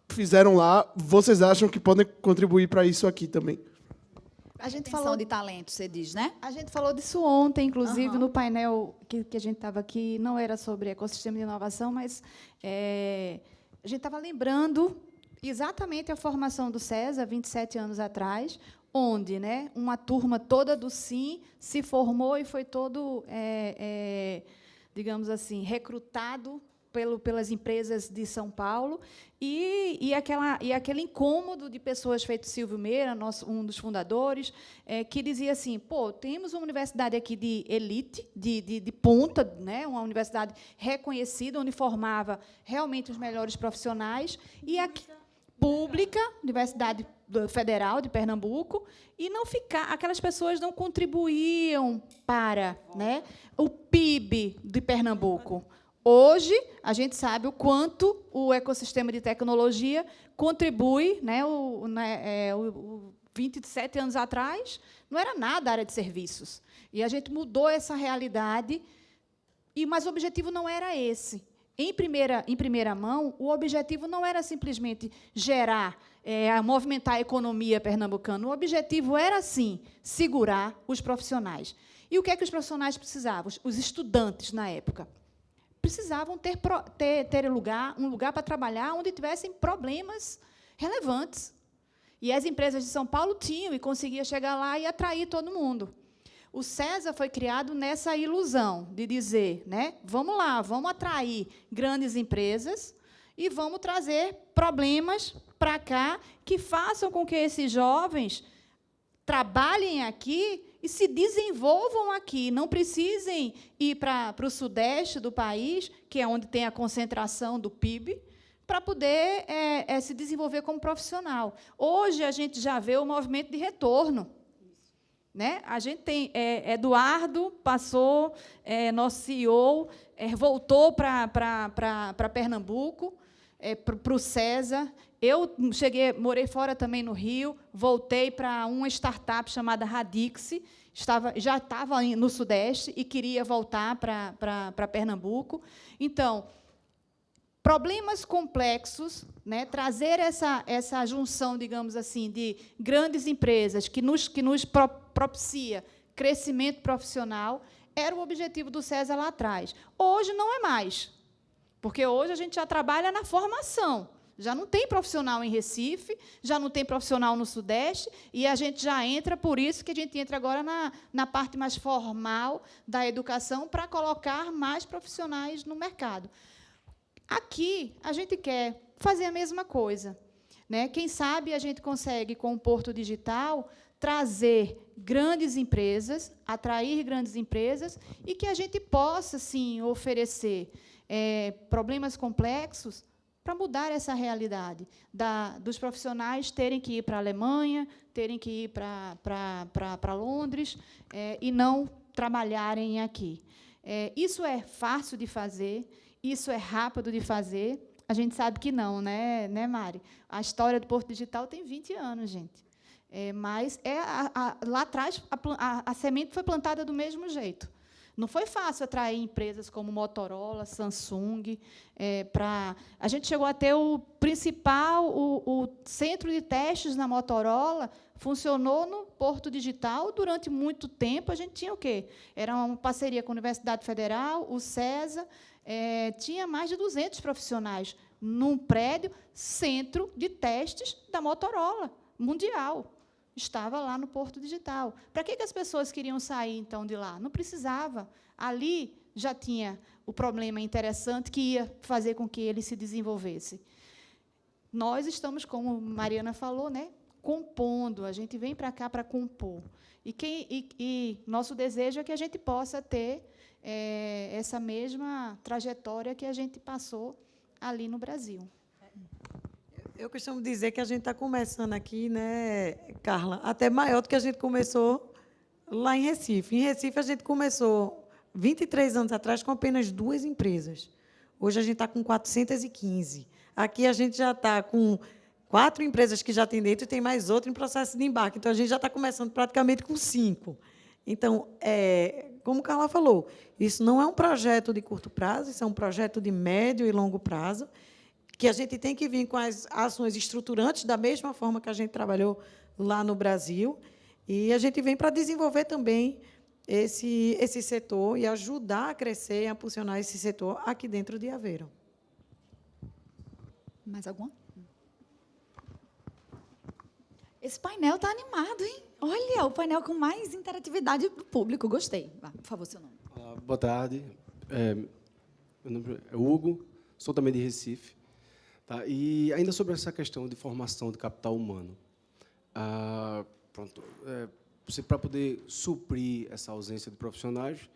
fizeram lá vocês acham que podem contribuir para isso aqui também? A gente falou de talento, você diz, né? A gente falou disso ontem, inclusive, no painel que a gente estava aqui, não era sobre ecossistema de inovação, mas a gente estava lembrando exatamente a formação do César, 27 anos atrás, onde, né, uma turma toda do SIM se formou e foi todo, digamos assim, recrutado pelas empresas de São Paulo, e aquele incômodo de pessoas feito Silvio Meira, um dos fundadores, que dizia assim, temos uma universidade aqui de elite, de ponta, né, uma universidade reconhecida, onde formava realmente os melhores profissionais, e aqui, pública, Universidade Federal de Pernambuco, e aquelas pessoas não contribuíam para, né, o PIB de Pernambuco. Hoje, a gente sabe o quanto o ecossistema de tecnologia contribui, né, 27 anos atrás, não era nada a área de serviços. E a gente mudou essa realidade, mas o objetivo não era esse. Em primeira mão, o objetivo não era simplesmente movimentar a economia pernambucana. O objetivo era, sim, segurar os profissionais. E o que é que os profissionais precisavam? Os estudantes, na época, precisavam ter um lugar para trabalhar onde tivessem problemas relevantes. E as empresas de São Paulo tinham, e conseguiam chegar lá e atrair todo mundo. O César foi criado nessa ilusão de dizer, né, vamos lá, vamos atrair grandes empresas e vamos trazer problemas para cá que façam com que esses jovens trabalhem aqui e se desenvolvam aqui, não precisem ir para o sudeste do país, que é onde tem a concentração do PIB, para poder se desenvolver como profissional. Hoje, a gente já vê o movimento de retorno. Né? A gente tem Eduardo, passou, nosso CEO, voltou para Pernambuco, para o César. Eu morei fora também no Rio, voltei para uma startup chamada Radix, já estava no Sudeste e queria voltar para Pernambuco. Então, problemas complexos, né, trazer essa junção, digamos assim, de grandes empresas que nos propicia crescimento profissional, era o objetivo do SESA lá atrás. Hoje não é mais, porque hoje a gente já trabalha na formação. Já não tem profissional em Recife, já não tem profissional no Sudeste, e a gente já entra, por isso que a gente entra agora na parte mais formal da educação, para colocar mais profissionais no mercado. Aqui, a gente quer fazer a mesma coisa, né? Quem sabe a gente consegue, com o Porto Digital, trazer grandes empresas, atrair grandes empresas, e que a gente possa, sim, oferecer problemas complexos para mudar essa realidade dos profissionais terem que ir para a Alemanha, terem que ir para Londres, e não trabalharem aqui. Isso é fácil de fazer, isso é rápido de fazer. A gente sabe que não, né, Mari? A história do Porto Digital tem 20 anos, gente. Mas lá atrás a semente foi plantada do mesmo jeito. Não foi fácil atrair empresas como Motorola, Samsung. A gente chegou a ter o centro de testes na Motorola, funcionou no Porto Digital durante muito tempo. A gente tinha o quê? Era uma parceria com a Universidade Federal, o SESA, tinha mais de 200 profissionais num prédio, centro de testes da Motorola, mundial. Estava lá no Porto Digital. Para que as pessoas queriam sair, então, de lá? Não precisava. Ali já tinha o problema interessante que ia fazer com que ele se desenvolvesse. Nós estamos, como Mariana falou, né, compondo. A gente vem para cá para compor. E nosso desejo é que a gente possa ter essa mesma trajetória que a gente passou ali no Brasil. Eu costumo dizer que a gente está começando aqui, né, Carla, até maior do que a gente começou lá em Recife. Em Recife, a gente começou 23 anos atrás com apenas 2 empresas. Hoje, a gente está com 415. Aqui, a gente já está com 4 empresas que já tem dentro e tem mais outra em processo de embarque. Então, a gente já está começando praticamente com 5. Então, como a Carla falou, isso não é um projeto de curto prazo, isso é um projeto de médio e longo prazo, que a gente tem que vir com as ações estruturantes, da mesma forma que a gente trabalhou lá no Brasil, e a gente vem para desenvolver também esse setor e ajudar a crescer e a impulsionar esse setor aqui dentro de Aveiro. Mais alguma? Esse painel está animado, hein? Olha, o painel com mais interatividade do público. Gostei. Por favor, seu nome. Boa tarde. Meu nome é Hugo, sou também de Recife. Tá? E ainda sobre essa questão de formação de capital humano, você, para poder suprir essa ausência de profissionais,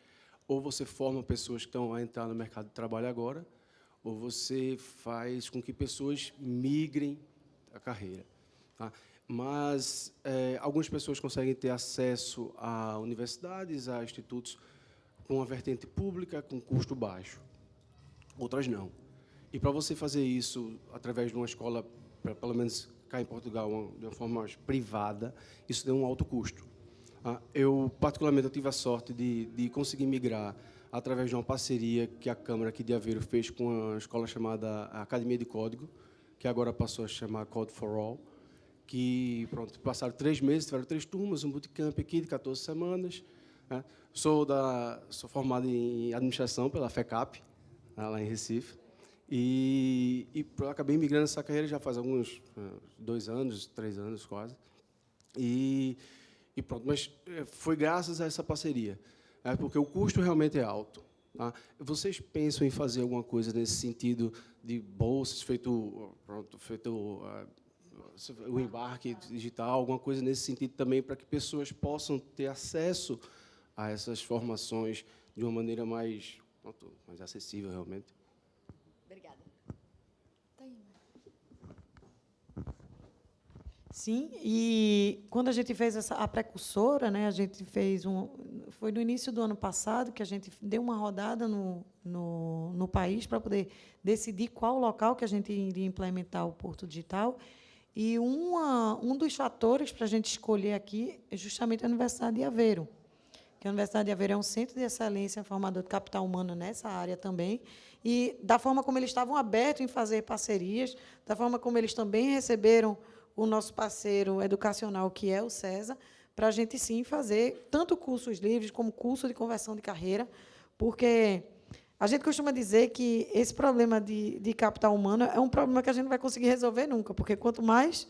ou você forma pessoas que estão a entrar no mercado de trabalho agora, ou você faz com que pessoas migrem a carreira. Tá? Mas algumas pessoas conseguem ter acesso a universidades, a institutos com uma vertente pública, com custo baixo. Outras não. E para você fazer isso através de uma escola, pelo menos cá em Portugal, de uma forma mais privada, isso tem um alto custo. Eu, particularmente, tive a sorte de conseguir migrar através de uma parceria que a Câmara aqui de Aveiro fez com uma escola chamada Academia de Código, que agora passou a chamar Code for All, que passaram 3 meses, tiveram 3 turmas, um bootcamp aqui de 14 semanas. Né? Sou formado em administração pela FECAP, lá em Recife. E acabei migrando essa carreira já faz alguns 2 anos, 3 anos quase. E pronto, mas foi graças a essa parceria, porque o custo realmente é alto. Tá? Vocês pensam em fazer alguma coisa nesse sentido de bolsas, feito o embarque digital, alguma coisa nesse sentido também, para que pessoas possam ter acesso a essas formações de uma maneira mais acessível, realmente? Obrigada. Tá aí. Sim, e quando a gente fez a precursora, né, a gente fez foi no início do ano passado que a gente deu uma rodada no país para poder decidir qual local que a gente iria implementar o Porto Digital. E um dos fatores para a gente escolher aqui é justamente a Universidade de Aveiro, que a Universidade de Aveiro é um centro de excelência formador de capital humano nessa área também, e da forma como eles estavam abertos em fazer parcerias, da forma como eles também receberam o nosso parceiro educacional, que é o CESA, para a gente, sim, fazer tanto cursos livres como curso de conversão de carreira, porque a gente costuma dizer que esse problema de capital humano é um problema que a gente não vai conseguir resolver nunca, porque quanto mais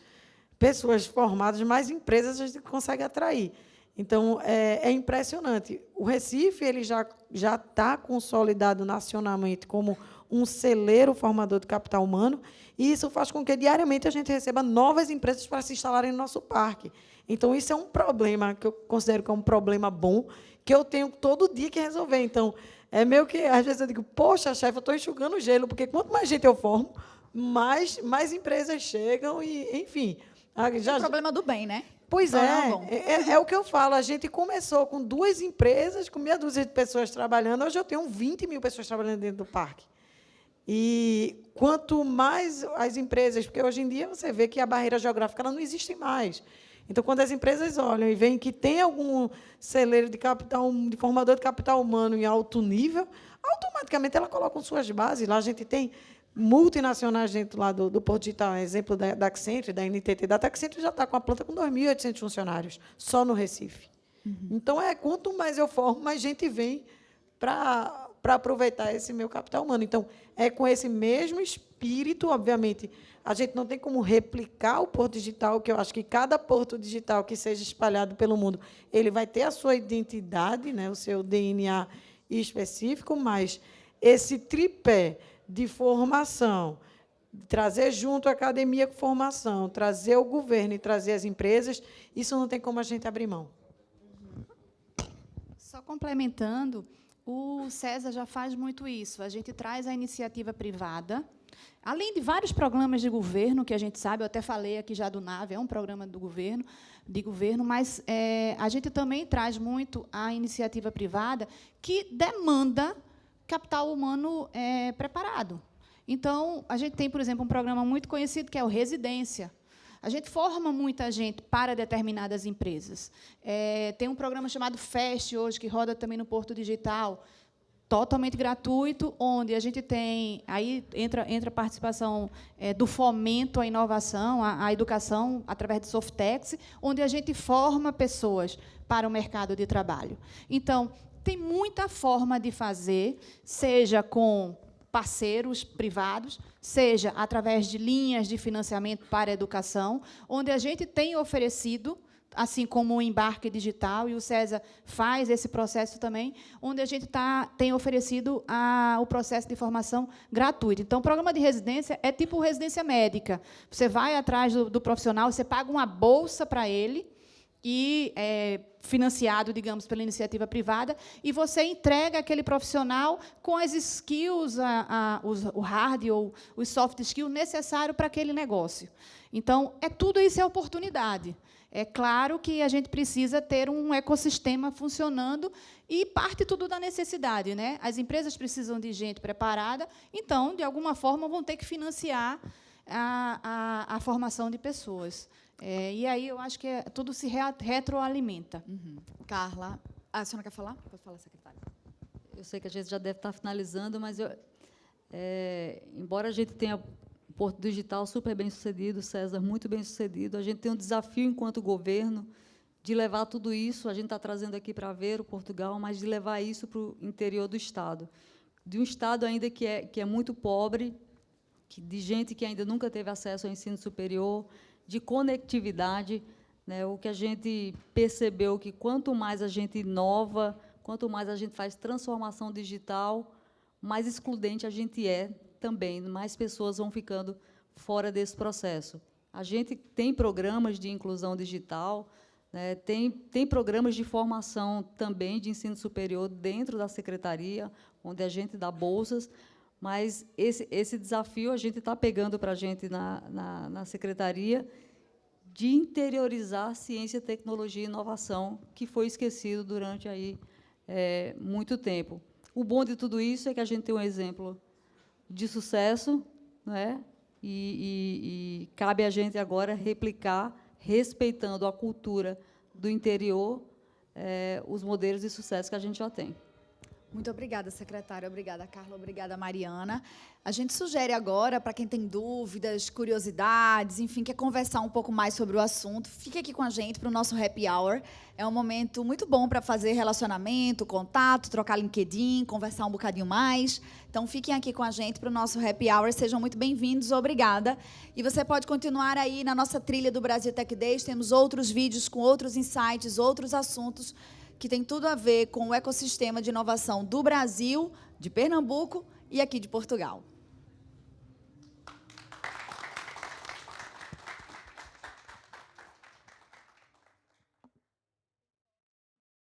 pessoas formadas, mais empresas a gente consegue atrair. Então, é impressionante. O Recife ele já está consolidado nacionalmente como um celeiro formador de capital humano, e isso faz com que, diariamente, a gente receba novas empresas para se instalarem no nosso parque. Então, isso é um problema que eu considero que é um problema bom, que eu tenho todo dia que resolver. Então, é meio que, às vezes, eu digo, poxa, chefe, eu estou enxugando o gelo, porque quanto mais gente eu formo, mais empresas chegam e, enfim... É o problema do bem, né? Pois Não, é o que eu falo. A gente começou com 2 empresas, com meia dúzia de pessoas trabalhando. Hoje eu tenho 20 mil pessoas trabalhando dentro do parque. E quanto mais as empresas... Porque, hoje em dia, você vê que a barreira geográfica ela não existe mais. Então, quando as empresas olham e veem que tem algum celeiro de formador de capital humano em alto nível, automaticamente ela coloca suas bases. Lá a gente tem multinacionais dentro lá do Porto Digital, exemplo da Accenture, da NTT. Da Accenture já está com a planta com 2.800 funcionários, só no Recife. Então, quanto mais eu formo, mais gente vem para aproveitar esse meu capital humano. Então, é com esse mesmo espírito, obviamente, a gente não tem como replicar o Porto Digital, que eu acho que cada Porto Digital que seja espalhado pelo mundo, ele vai ter a sua identidade, né, o seu DNA específico, mas esse tripé de formação, trazer junto a academia com formação, trazer o governo e trazer as empresas, isso não tem como a gente abrir mão. Só complementando, o CESA já faz muito isso. A gente traz a iniciativa privada, além de vários programas de governo, que a gente sabe, eu até falei aqui já do NAVE, é um programa do governo, mas a gente também traz muito a iniciativa privada, que demanda capital humano preparado. Então, a gente tem, por exemplo, um programa muito conhecido, que é o Residência. A gente forma muita gente para determinadas empresas. Tem um programa chamado FEST, hoje, que roda também no Porto Digital, totalmente gratuito, onde a gente tem... Aí entra a participação do fomento à inovação, à educação, através de Softex, onde a gente forma pessoas para o mercado de trabalho. Então, tem muita forma de fazer, seja com parceiros privados, seja através de linhas de financiamento para a educação, onde a gente tem oferecido, assim como o Embarque Digital, e o CESA faz esse processo também, onde a gente tem oferecido o processo de formação gratuito. Então, o programa de residência é tipo residência médica. Você vai atrás do profissional, você paga uma bolsa para ele, e financiado, digamos, pela iniciativa privada, e você entrega aquele profissional com as skills, o hard ou os soft skills necessários para aquele negócio. Então, tudo isso é oportunidade. É claro que a gente precisa ter um ecossistema funcionando e parte tudo da necessidade, né? As empresas precisam de gente preparada, então, de alguma forma, vão ter que financiar a formação de pessoas. E aí eu acho que tudo se retroalimenta. Carla, a senhora quer falar? Pode falar, secretária. Eu sei que a gente já deve estar finalizando, mas embora a gente tenha o Porto Digital super bem-sucedido, César muito bem-sucedido, a gente tem um desafio, enquanto governo, de levar tudo isso, a gente está trazendo aqui para ver o Portugal, mas de levar isso para o interior do Estado. De um Estado ainda que é muito pobre, de gente que ainda nunca teve acesso ao ensino superior, de conectividade, né? O que a gente percebeu que quanto mais a gente inova, quanto mais a gente faz transformação digital, mais excludente a gente também, mais pessoas vão ficando fora desse processo. A gente tem programas de inclusão digital, né? Tem programas de formação também de ensino superior dentro da secretaria, onde a gente dá bolsas, mas esse desafio a gente está pegando para a gente na secretaria de interiorizar ciência, tecnologia e inovação, que foi esquecido durante muito tempo. O bom de tudo isso é que a gente tem um exemplo de sucesso, né? E cabe a gente agora replicar, respeitando a cultura do interior, os modelos de sucesso que a gente já tem. Muito obrigada, secretária. Obrigada, Carla. Obrigada, Mariana. A gente sugere agora, para quem tem dúvidas, curiosidades, enfim, quer conversar um pouco mais sobre o assunto, fique aqui com a gente para o nosso Happy Hour. É um momento muito bom para fazer relacionamento, contato, trocar LinkedIn, conversar um bocadinho mais. Então, fiquem aqui com a gente para o nosso Happy Hour. Sejam muito bem-vindos. Obrigada. E você pode continuar aí na nossa trilha do Brasil Tech Days. Temos outros vídeos com outros insights, outros assuntos que tem tudo a ver com o ecossistema de inovação do Brasil, de Pernambuco e aqui de Portugal.